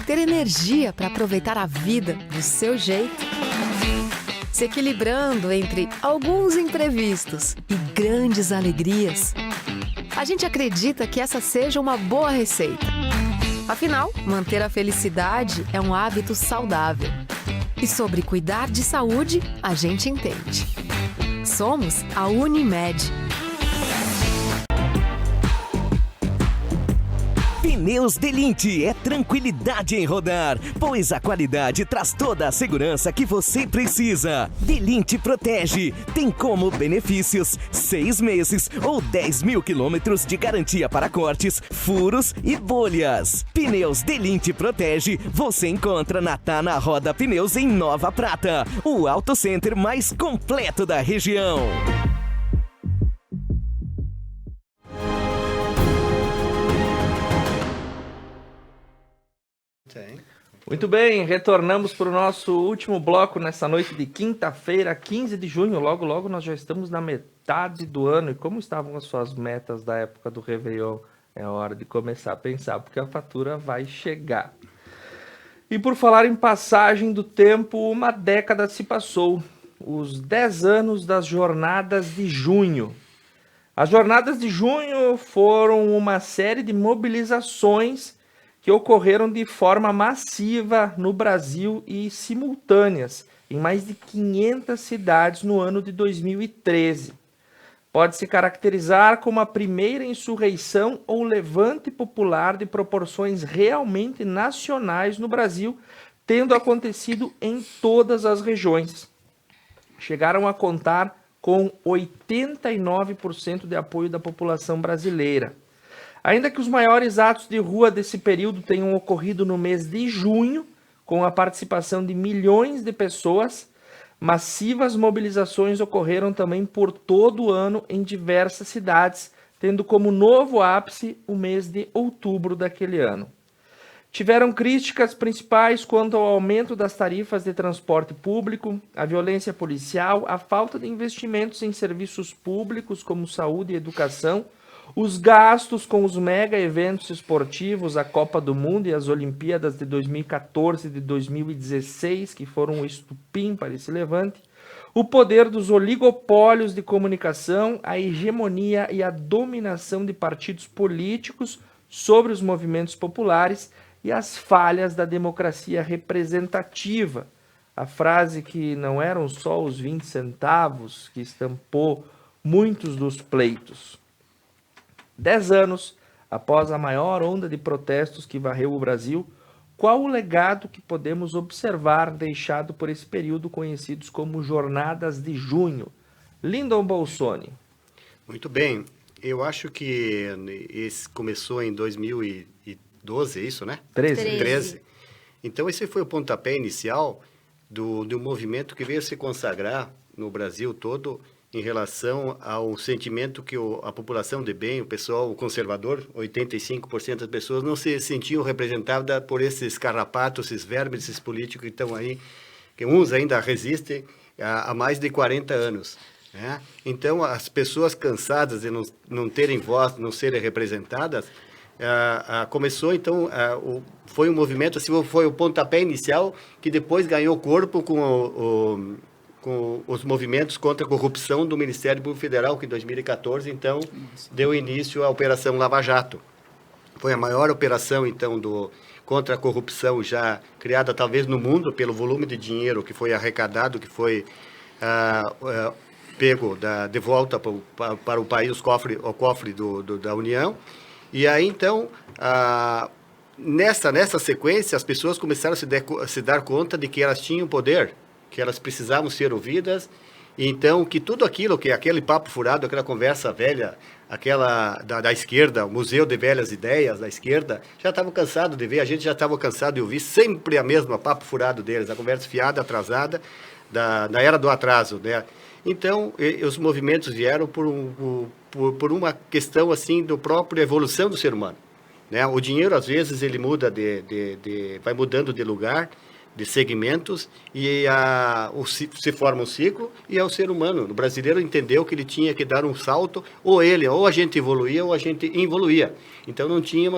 Ter energia para aproveitar a vida do seu jeito? Se equilibrando entre alguns imprevistos e grandes alegrias? A gente acredita que essa seja uma boa receita. Afinal, manter a felicidade é um hábito saudável. E sobre cuidar de saúde, a gente entende. Somos a Unimed. Pneus Delinte é tranquilidade em rodar, pois a qualidade traz toda a segurança que você precisa. Delinte Protege tem como benefícios 6 meses ou 10 mil quilômetros de garantia para cortes, furos e bolhas. Pneus Delinte Protege você encontra na Tana Roda Pneus em Nova Prata, o auto center mais completo da região. Muito bem, retornamos para o nosso último bloco nessa noite de quinta-feira, 15 de junho. Logo, logo nós já estamos na metade do ano. E como estavam as suas metas da época do Réveillon? É hora de começar a pensar, porque a fatura vai chegar. E por falar em passagem do tempo, uma década se passou. Os 10 anos das Jornadas de Junho. As Jornadas de Junho foram uma série de mobilizações que ocorreram de forma massiva no Brasil e simultâneas em mais de 500 cidades no ano de 2013. Pode se caracterizar como a primeira insurreição ou levante popular de proporções realmente nacionais no Brasil, tendo acontecido em todas as regiões. Chegaram a contar com 89% de apoio da população brasileira. Ainda que os maiores atos de rua desse período tenham ocorrido no mês de junho, com a participação de milhões de pessoas, massivas mobilizações ocorreram também por todo o ano em diversas cidades, tendo como novo ápice o mês de outubro daquele ano. Tiveram críticas principais quanto ao aumento das tarifas de transporte público, a violência policial, a falta de investimentos em serviços públicos como saúde e educação, Os gastos com os mega eventos esportivos, a Copa do Mundo e as Olimpíadas de 2014 e de 2016, que foram um estupim para esse levante. O poder dos oligopólios de comunicação, a hegemonia e a dominação de partidos políticos sobre os movimentos populares e as falhas da democracia representativa. A frase que não eram só os 20 centavos que estampou muitos dos pleitos. 10 anos após a maior onda de protestos que varreu o Brasil, qual o legado que podemos observar deixado por esse período conhecidos como Jornadas de Junho? Lyndon Bolsoni. Muito bem. Eu acho que esse começou em 2012, é isso, né? 13. Então, esse foi o pontapé inicial do movimento que veio se consagrar no Brasil todo em relação ao sentimento que a população de bem, o pessoal conservador, 85% das pessoas não se sentiam representadas por esses carrapatos, esses vermes, esses políticos que estão aí, que uns ainda resistem há mais de 40 anos. Né? Então, as pessoas cansadas de não terem voz, não serem representadas, começou, então, foi um movimento, assim, foi o pontapé inicial que depois ganhou corpo com os movimentos contra a corrupção do Ministério Público Federal, que em 2014, então, deu início à Operação Lava Jato. Foi a maior operação, então, contra a corrupção já criada, talvez, no mundo, pelo volume de dinheiro que foi arrecadado, que foi pego de volta para o país, o cofre da União. E aí, então, nessa sequência, as pessoas começaram a se dar conta de que elas tinham poder, que elas precisavam ser ouvidas, e então que tudo aquilo, que aquele papo furado, aquela conversa velha, aquela da esquerda, o Museu de Velhas Ideias da esquerda, já estavam cansados de ver, a gente já estava cansado de ouvir sempre a mesma papo furado deles, a conversa fiada, atrasada, da era do atraso, né? Então, os movimentos vieram por uma questão, assim, da própria evolução do ser humano, né? O dinheiro, às vezes, ele muda vai mudando de lugar, de segmentos, e se forma um ciclo, e é o ser humano. O brasileiro entendeu que ele tinha que dar um salto, ou a gente evoluía, ou a gente involuía. Então não tinha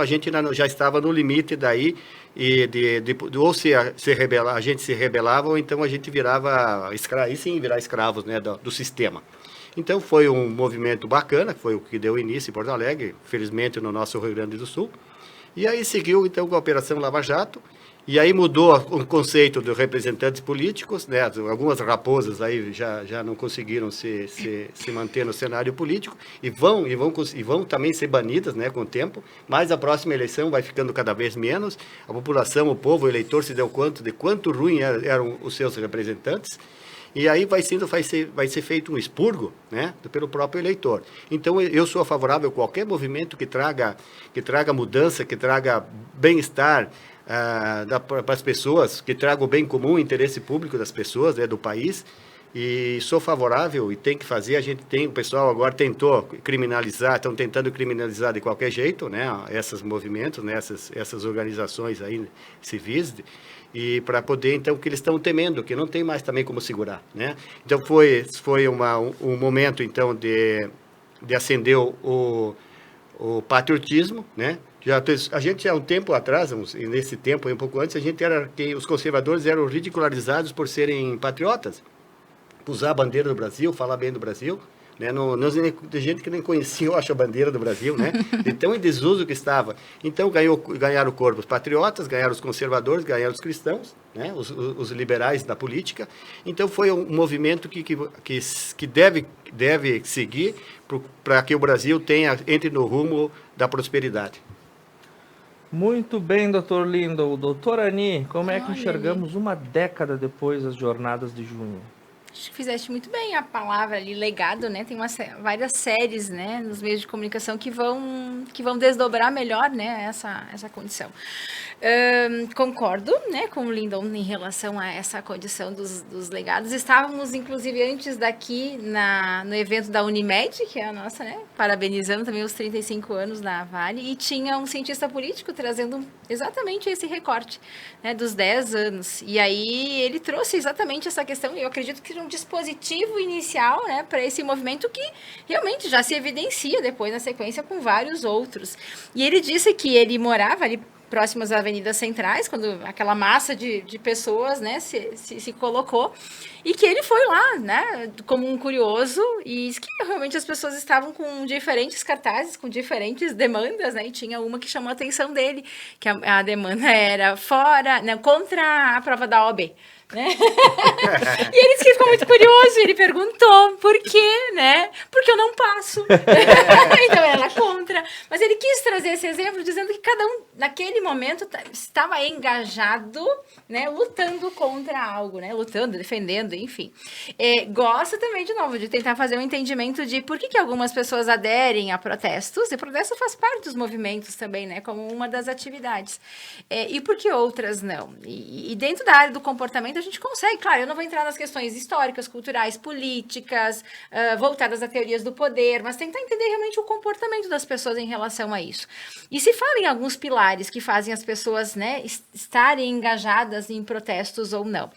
a gente já estava no limite daí, ou a gente se rebelava, ou então a gente virava virar escravos, né, do sistema. Então foi um movimento bacana, foi o que deu início em Porto Alegre, felizmente no nosso Rio Grande do Sul. E aí seguiu então com a Operação Lava Jato. E aí mudou o conceito dos representantes políticos, né? Algumas raposas aí já não conseguiram se manter no cenário político e vão também ser banidas, né, com o tempo, mas a próxima eleição vai ficando cada vez menos. A população, o povo, o eleitor se deu conta de quanto ruim eram os seus representantes. E aí vai ser feito um expurgo, né, pelo próprio eleitor. Então, eu sou favorável a qualquer movimento que traga mudança, que traga bem-estar para as pessoas, que traga o bem comum, o interesse público das pessoas, né, do país. E sou favorável e tem que fazer. O pessoal agora tentou criminalizar, estão tentando criminalizar de qualquer jeito, né, esses movimentos, né, essas organizações aí civis, e para poder, então, que eles estão temendo, que não tem mais também como segurar, né? Então foi um momento, então, de acender o patriotismo, né? A gente, há um tempo atrás, nesse tempo, um pouco antes, os conservadores eram ridicularizados por serem patriotas, por usar a bandeira do Brasil, falar bem do Brasil, né? Tem gente que nem conhecia, eu acho, a bandeira do Brasil, né? De tão em desuso que estava. Então, ganharam o corpo os patriotas, ganharam os conservadores, ganharam os cristãos, né? Os liberais da política. Então, foi um movimento que deve seguir para que o Brasil entre no rumo da prosperidade. Muito bem, doutor Lyndon. Doutor Ani, como é que enxergamos uma década depois as Jornadas de Junho? Acho que fizeste muito bem a palavra ali, legado, né? Tem várias séries, né, nos meios de comunicação que vão desdobrar melhor, né, essa condição. Concordo, né, com o Lindon em relação a essa condição dos legados. Estávamos, inclusive, antes daqui no evento da Unimed, que é a nossa, né, parabenizando também os 35 anos da Vale, e tinha um cientista político trazendo exatamente esse recorte, né, dos 10 anos. E aí ele trouxe exatamente essa questão, e eu acredito que era um dispositivo inicial, né, para esse movimento que realmente já se evidencia depois na sequência com vários outros. E ele disse que ele morava ali próximas às avenidas centrais, quando aquela massa de pessoas, né, se colocou, e que ele foi lá, né, como um curioso, e que realmente as pessoas estavam com diferentes cartazes, com diferentes demandas, né, e tinha uma que chamou a atenção dele, que a demanda era contra a prova da OAB. Né? E ele disse que ficou muito curioso, ele perguntou por quê, né? Porque eu não passo. Então era contra. Mas ele quis trazer esse exemplo dizendo que cada um, naquele momento, estava engajado, né? Lutando contra algo, né? Lutando, defendendo, enfim. Gosta também, de novo, de tentar fazer um entendimento de por que algumas pessoas aderem a protestos, e protesto faz parte dos movimentos também, né? Como uma das atividades. E por que outras não? E dentro da área do comportamento, a gente consegue, claro, eu não vou entrar nas questões históricas, culturais, políticas, voltadas a teorias do poder, mas tentar entender realmente o comportamento das pessoas em relação a isso. E se fala em alguns pilares que fazem as pessoas, né, estarem engajadas em protestos ou não.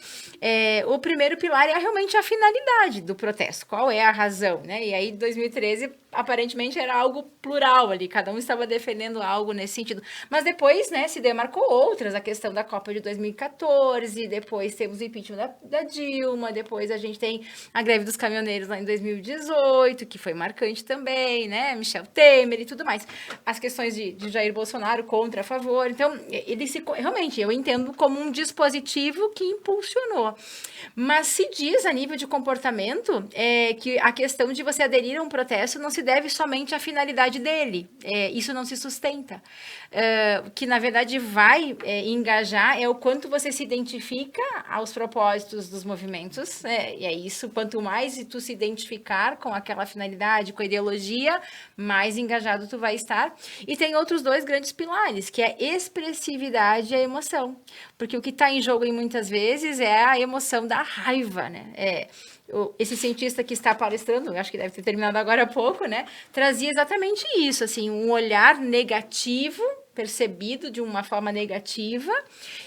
O primeiro pilar é realmente a finalidade do protesto, qual é a razão, né? E aí, 2013, aparentemente era algo plural ali, cada um estava defendendo algo nesse sentido. Mas depois, né, se demarcou outras, a questão da Copa de 2014, depois temos o impeachment da Dilma, depois a gente tem a greve dos caminhoneiros lá em 2018, que foi marcante também, né, Michel Temer e tudo mais. As questões de Jair Bolsonaro contra, a favor. Então, realmente, eu entendo como um dispositivo que impulsionou. Mas se diz, a nível de comportamento, que a questão de você aderir a um protesto não se deve somente à finalidade dele. Isso não se sustenta. O que, na verdade, vai engajar é o quanto você se identifica aos propósitos dos movimentos. E é isso, quanto mais tu se identificar com aquela finalidade, com a ideologia, mais engajado tu vai estar. E tem outros dois grandes pilares, que é a expressividade e a emoção. Porque o que está em jogo, muitas vezes, é a emoção da raiva, né? Esse cientista que está palestrando, acho que deve ter terminado agora há pouco, né? Trazia exatamente isso, assim, um olhar negativo, percebido de uma forma negativa,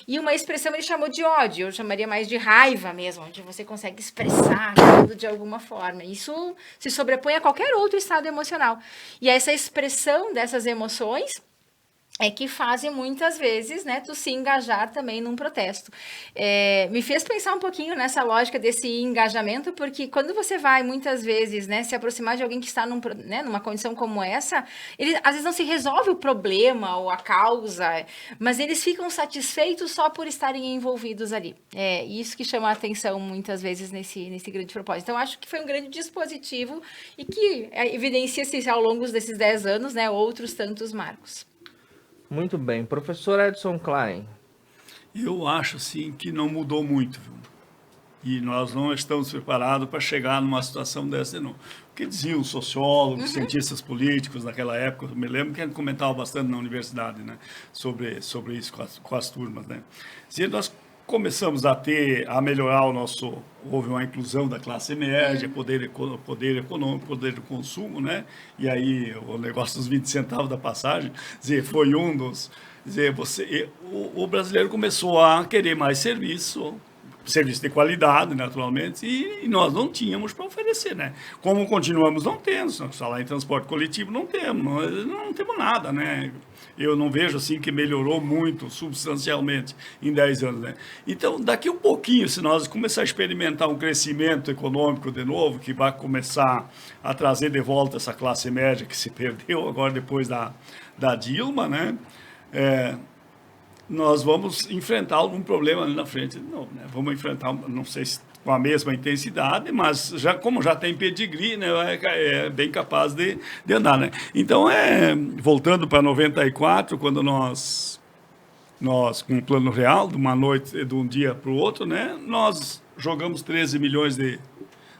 e uma expressão ele chamou de ódio, eu chamaria mais de raiva mesmo, onde você consegue expressar aquilo de alguma forma. Isso se sobrepõe a qualquer outro estado emocional. E essa expressão dessas emoções é que fazem muitas vezes, né, tu se engajar também num protesto. Me fez pensar um pouquinho nessa lógica desse engajamento, porque quando você vai, muitas vezes, né, se aproximar de alguém que está numa condição como essa, ele às vezes não se resolve o problema ou a causa, mas eles ficam satisfeitos só por estarem envolvidos ali. Isso que chama a atenção, muitas vezes, nesse grande propósito. Então, acho que foi um grande dispositivo e que evidencia-se ao longo desses 10 anos, né, outros tantos marcos. Muito bem. Professor Edson Klein. Eu acho, assim, que não mudou muito, viu? E nós não estamos preparados para chegar numa situação dessa de novo. O que diziam os sociólogos, cientistas políticos naquela época, eu me lembro que a gente comentava bastante na universidade, né? Sobre isso com as turmas, né? Se nós começamos a melhorar houve uma inclusão da classe média, poder econômico, poder de consumo, né? E aí o negócio dos 20 centavos da passagem, foi um dos... o brasileiro começou a querer mais serviço de qualidade, naturalmente, e nós não tínhamos para oferecer, né? Como continuamos não tendo, se nós falar em transporte coletivo, não temos nada, né? Eu não vejo assim que melhorou muito, substancialmente, em 10 anos, né? Então, daqui um pouquinho, se nós começar a experimentar um crescimento econômico de novo, que vai começar a trazer de volta essa classe média que se perdeu agora depois da Dilma, né? Nós vamos enfrentar algum problema ali na frente de novo, né? Vamos enfrentar, não sei se com a mesma intensidade, mas como já tem pedigree, né, é bem capaz de andar, né? Então, voltando para 94, quando nós com o Plano Real, de uma noite, de um dia para o outro, né, nós jogamos 13 milhões de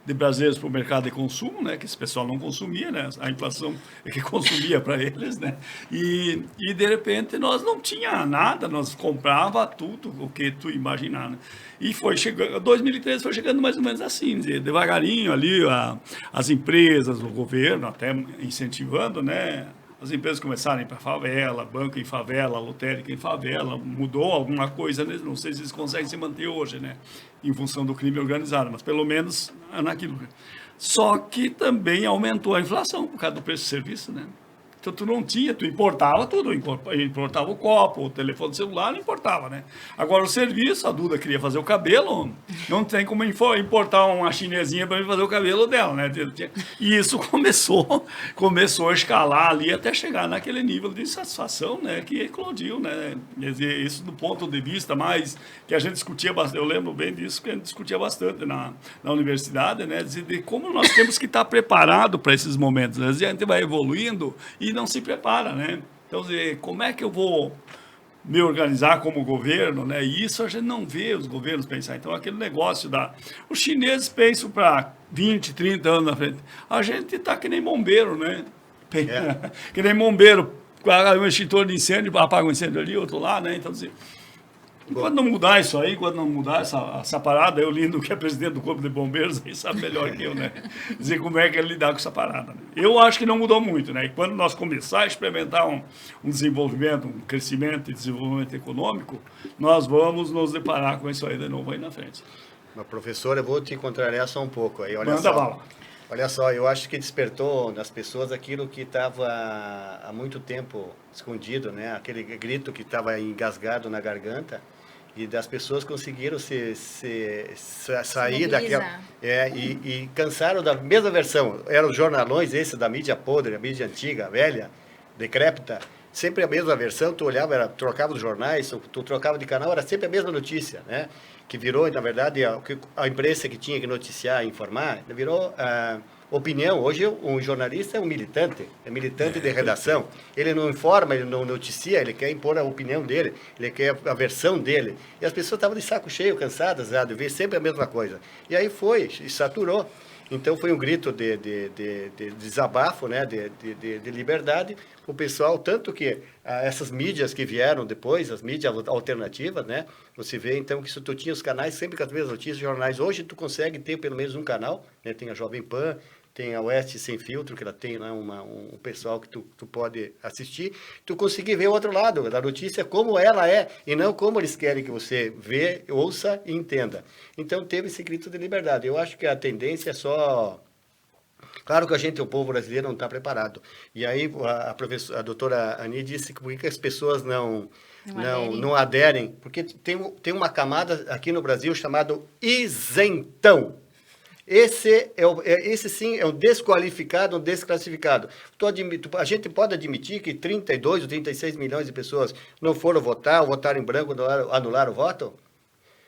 de brasileiros para o mercado de consumo, né? Que esse pessoal não consumia, né? A inflação é que consumia para eles, né? E de repente nós não tinha nada, nós comprava tudo o que tu imaginar, né? E foi chegando, 2013 foi chegando mais ou menos assim, devagarinho ali, as empresas, o governo até incentivando, né? As empresas começaram a ir para a favela, banco em favela, lotérica em favela, mudou alguma coisa, né? Não sei se eles conseguem se manter hoje, né? Em função do crime organizado, mas pelo menos naquilo. Só que também aumentou a inflação por causa do preço do serviço, né? Então, tu não tinha, tu importava tudo, importava o copo, o telefone celular, não importava, né? Agora, o serviço, a Duda queria fazer o cabelo, não tem como importar uma chinesinha para fazer o cabelo dela, né? E isso começou a escalar ali até chegar naquele nível de insatisfação, né? Que eclodiu, né? Isso do ponto de vista mais, que a gente discutia bastante, eu lembro bem disso, que a gente discutia bastante na universidade, né? De como nós temos que estar preparados para esses momentos. Às vezes a gente vai evoluindo e não se prepara, né? Então, como é que eu vou me organizar como governo, né? E isso a gente não vê os governos pensar. Então, aquele negócio os chineses pensam para 20, 30 anos na frente. A gente está que nem bombeiro, né? Que nem bombeiro, um extintor de incêndio, apaga um incêndio ali, outro lá, né? Então, assim, quando não mudar isso aí, quando não mudar essa parada, eu Lindo, que é presidente do Corpo de Bombeiros, aí sabe melhor que eu, né? Dizer como é que ele lidar com essa parada. Né? Eu acho que não mudou muito, né? E quando nós começar a experimentar um desenvolvimento, um crescimento e desenvolvimento econômico, nós vamos nos deparar com isso aí de novo aí na frente. Mas, professor, eu vou te contrariar só um pouco aí. Olha Manda só. bala. Olha só, eu acho que despertou nas pessoas aquilo que estava há muito tempo escondido, né? Aquele grito que estava engasgado na garganta. E das pessoas conseguiram sair daquela... e cansaram da mesma versão. Eram os jornalões, esse da mídia podre, a mídia antiga, velha, decrépita. Sempre a mesma versão, tu olhava, trocava os jornais, tu trocava de canal, era sempre a mesma notícia, né? Que virou, na verdade, a imprensa que tinha que noticiar, informar, virou opinião. Hoje, um jornalista é um militante, de redação. Ele não informa, ele não noticia, ele quer impor a opinião dele, ele quer a versão dele. E as pessoas estavam de saco cheio, cansadas, de ver sempre a mesma coisa. E aí e saturou. Então, foi um grito de desabafo, né? de liberdade. O pessoal, tanto que essas mídias que vieram depois, as mídias alternativas, né? Você vê, então, que tu tinha os canais sempre com as mesmas notícias, jornais. Hoje, tu consegue ter pelo menos um canal, né? Tem a Jovem Pan, tem a Oeste Sem Filtro, que ela tem lá um pessoal que tu pode assistir. Tu conseguir ver o outro lado da notícia, como ela é, e não como eles querem que você vê, ouça e entenda. Então, teve esse grito de liberdade. Eu acho que a tendência é só... Claro que o povo brasileiro não está preparado. E aí a doutora Ani disse que por que as pessoas não aderem? Porque tem uma camada aqui no Brasil chamada isentão. Esse sim é um desqualificado, um desclassificado. A gente pode admitir que 32 ou 36 milhões de pessoas não foram votar, ou votaram em branco, anularam o voto?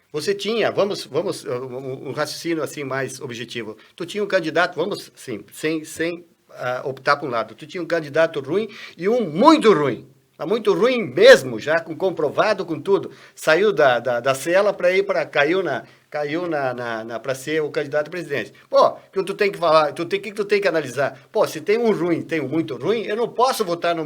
Você tinha, vamos um raciocínio assim mais objetivo. Tu tinha um candidato, vamos sim, sem optar por um lado. Tu tinha um candidato ruim e um muito ruim. Muito ruim mesmo, já com comprovado, com tudo. Saiu da cela caiu para ser o candidato a presidente. Pô, que tu tem que falar, tu tem que analisar. Pô, se tem um ruim, tem um muito ruim, eu não posso votar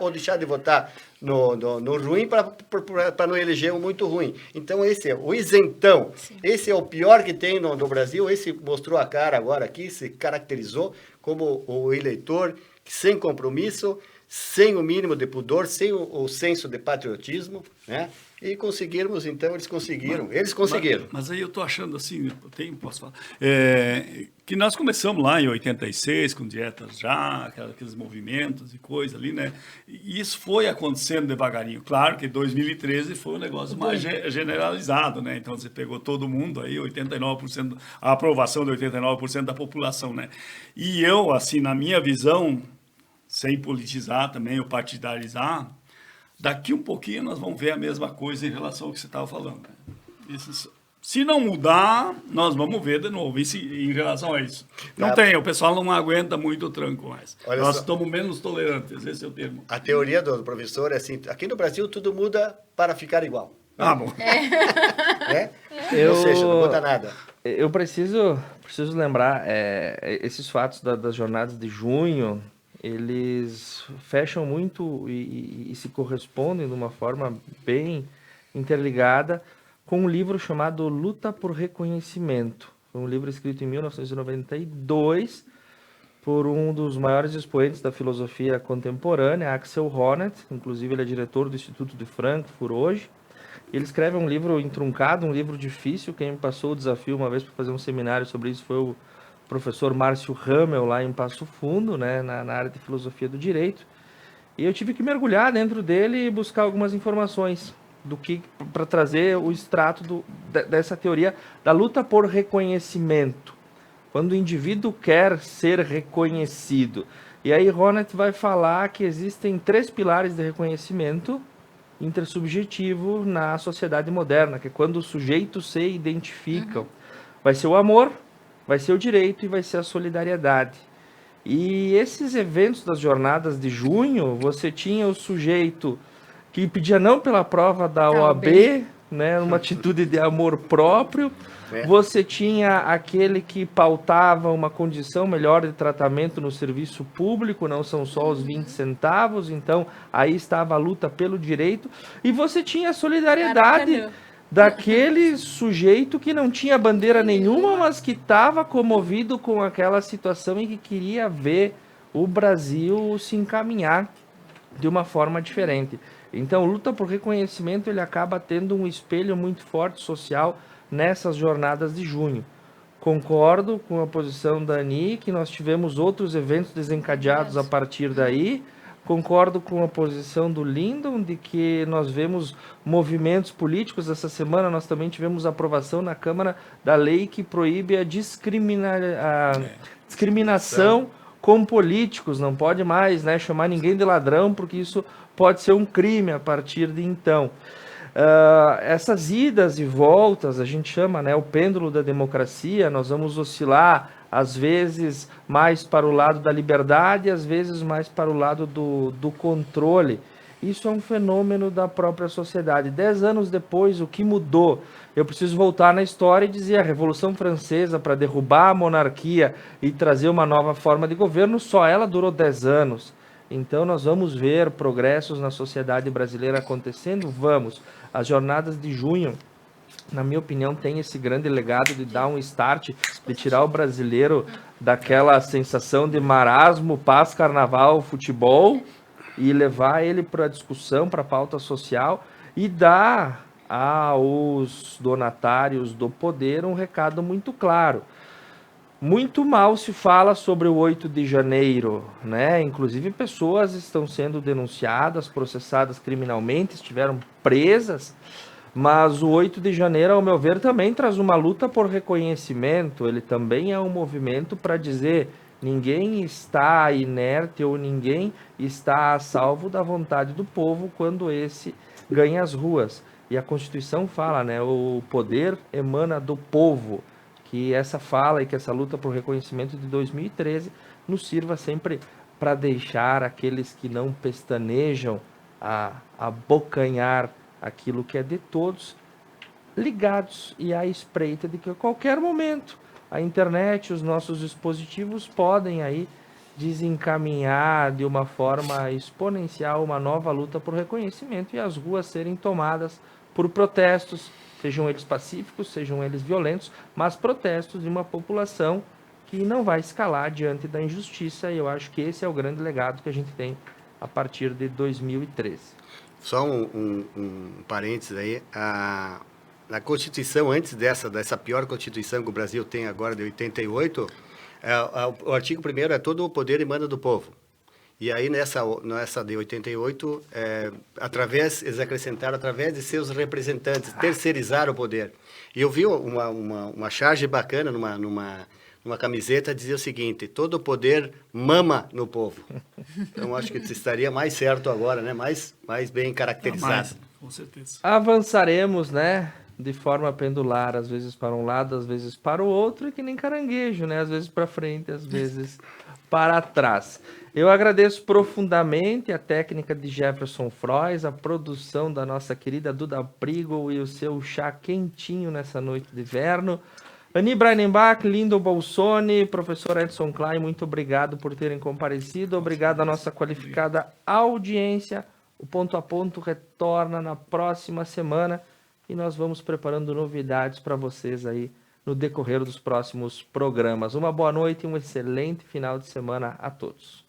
ou deixar de votar no ruim para não eleger um muito ruim. Então, esse é o isentão. Sim. Esse é o pior que tem no Brasil. Esse mostrou a cara agora aqui, se caracterizou como o eleitor sem compromisso, sem o mínimo de pudor, sem o senso de patriotismo, né? E conseguirmos, então, eles conseguiram. Mas aí eu estou achando assim, posso falar, que nós começamos lá em 86, com dietas já, aqueles movimentos e coisa ali, né? E isso foi acontecendo devagarinho. Claro que 2013 foi um negócio mais generalizado, né? Então, você pegou todo mundo aí, 89%, a aprovação de 89% da população, né? E eu, assim, na minha visão, sem politizar também ou partidarizar, daqui um pouquinho nós vamos ver a mesma coisa em relação ao que você estava falando. Né? Se não mudar, nós vamos ver de novo em relação a isso. Não tem, o pessoal não aguenta muito o tranco mais. Nós estamos menos tolerantes, esse é o termo. A teoria do professor é assim, aqui no Brasil tudo muda para ficar igual. Ah, bom. Ou seja, não muda nada. Eu preciso lembrar, esses fatos das jornadas de junho, eles fecham muito e se correspondem de uma forma bem interligada com um livro chamado Luta por Reconhecimento. Foi um livro escrito em 1992 por um dos maiores expoentes da filosofia contemporânea, Axel Honneth. Inclusive ele é diretor do Instituto de Frankfurt hoje. Ele escreve um livro entroncado, um livro difícil. Quem me passou o desafio uma vez para fazer um seminário sobre isso foi o professor Márcio Ramel, lá em Passo Fundo, né, na área de filosofia do direito. E eu tive que mergulhar dentro dele e buscar algumas informações para trazer o extrato dessa teoria da luta por reconhecimento. Quando o indivíduo quer ser reconhecido. E aí Honneth vai falar que existem 3 pilares de reconhecimento intersubjetivo na sociedade moderna, que é quando os sujeitos se identificam. Vai ser o amor, vai ser o direito e vai ser a solidariedade. E esses eventos das jornadas de junho, você tinha o sujeito que pedia não pela prova da OAB, né, uma atitude de amor próprio. Você tinha aquele que pautava uma condição melhor de tratamento no serviço público, não são só os 20 centavos, então aí estava a luta pelo direito. E você tinha a solidariedade daquele sujeito que não tinha bandeira nenhuma, mas que estava comovido com aquela situação e que queria ver o Brasil se encaminhar de uma forma diferente. Então, luta por reconhecimento, ele acaba tendo um espelho muito forte social nessas jornadas de junho. Concordo com a posição da Ani, que nós tivemos outros eventos desencadeados a partir daí. Concordo com a posição do Lyndon, de que nós vemos movimentos políticos. Essa semana nós também tivemos a aprovação na Câmara da lei que proíbe a discriminação com políticos. Não pode mais, né, chamar ninguém de ladrão, porque isso pode ser um crime a partir de então. Essas idas e voltas, a gente chama, né, o pêndulo da democracia. Nós vamos oscilar, às vezes, mais para o lado da liberdade, às vezes mais para o lado do controle. Isso é um fenômeno da própria sociedade. 10 anos depois, o que mudou? Eu preciso voltar na história e dizer a Revolução Francesa, para derrubar a monarquia e trazer uma nova forma de governo, só ela durou 10 anos. Então nós vamos ver progressos na sociedade brasileira acontecendo? Vamos. As jornadas de junho, na minha opinião, tem esse grande legado de dar um start, de tirar o brasileiro daquela sensação de marasmo, paz, carnaval, futebol, e levar ele para a discussão, para a pauta social, e dar aos donatários do poder um recado muito claro. Muito mal se fala sobre o 8 de janeiro, né? Inclusive pessoas estão sendo denunciadas, processadas criminalmente, estiveram presas, mas o 8 de janeiro, ao meu ver, também traz uma luta por reconhecimento. Ele também é um movimento para dizer: ninguém está inerte ou ninguém está a salvo da vontade do povo quando esse ganha as ruas. E a Constituição fala, né? O poder emana do povo. Que essa fala e que essa luta por reconhecimento de 2013 nos sirva sempre para deixar aqueles que não pestanejam a abocanhar aquilo que é de todos, ligados e à espreita de que a qualquer momento a internet, os nossos dispositivos podem aí desencaminhar de uma forma exponencial uma nova luta por reconhecimento e as ruas serem tomadas por protestos, sejam eles pacíficos, sejam eles violentos, mas protestos de uma população que não vai escalar diante da injustiça, e eu acho que esse é o grande legado que a gente tem a partir de 2013. Só um parênteses aí, na Constituição, antes dessa pior Constituição que o Brasil tem agora, de 88, o artigo 1º é: todo o poder emana do povo. E aí, nessa de 88, eles acrescentaram através de seus representantes, terceirizar o poder. E eu vi uma charge bacana numa camiseta, dizia o seguinte: todo o poder mama no povo. Então, acho que estaria mais certo agora, né? Mais bem caracterizado. Com certeza. Avançaremos, né? de forma pendular, às vezes para um lado, às vezes para o outro, e que nem caranguejo, né? Às vezes para frente, às vezes para trás. Eu agradeço profundamente a técnica de Jefferson Frois, a produção da nossa querida Duda Prigo e o seu chá quentinho nessa noite de inverno. Ani Brainenbach, Lindo Bolsoni, professor Edson Klein, muito obrigado por terem comparecido. Obrigado à nossa qualificada audiência. O Ponto a Ponto retorna na próxima semana e nós vamos preparando novidades para vocês aí no decorrer dos próximos programas. Uma boa noite e um excelente final de semana a todos.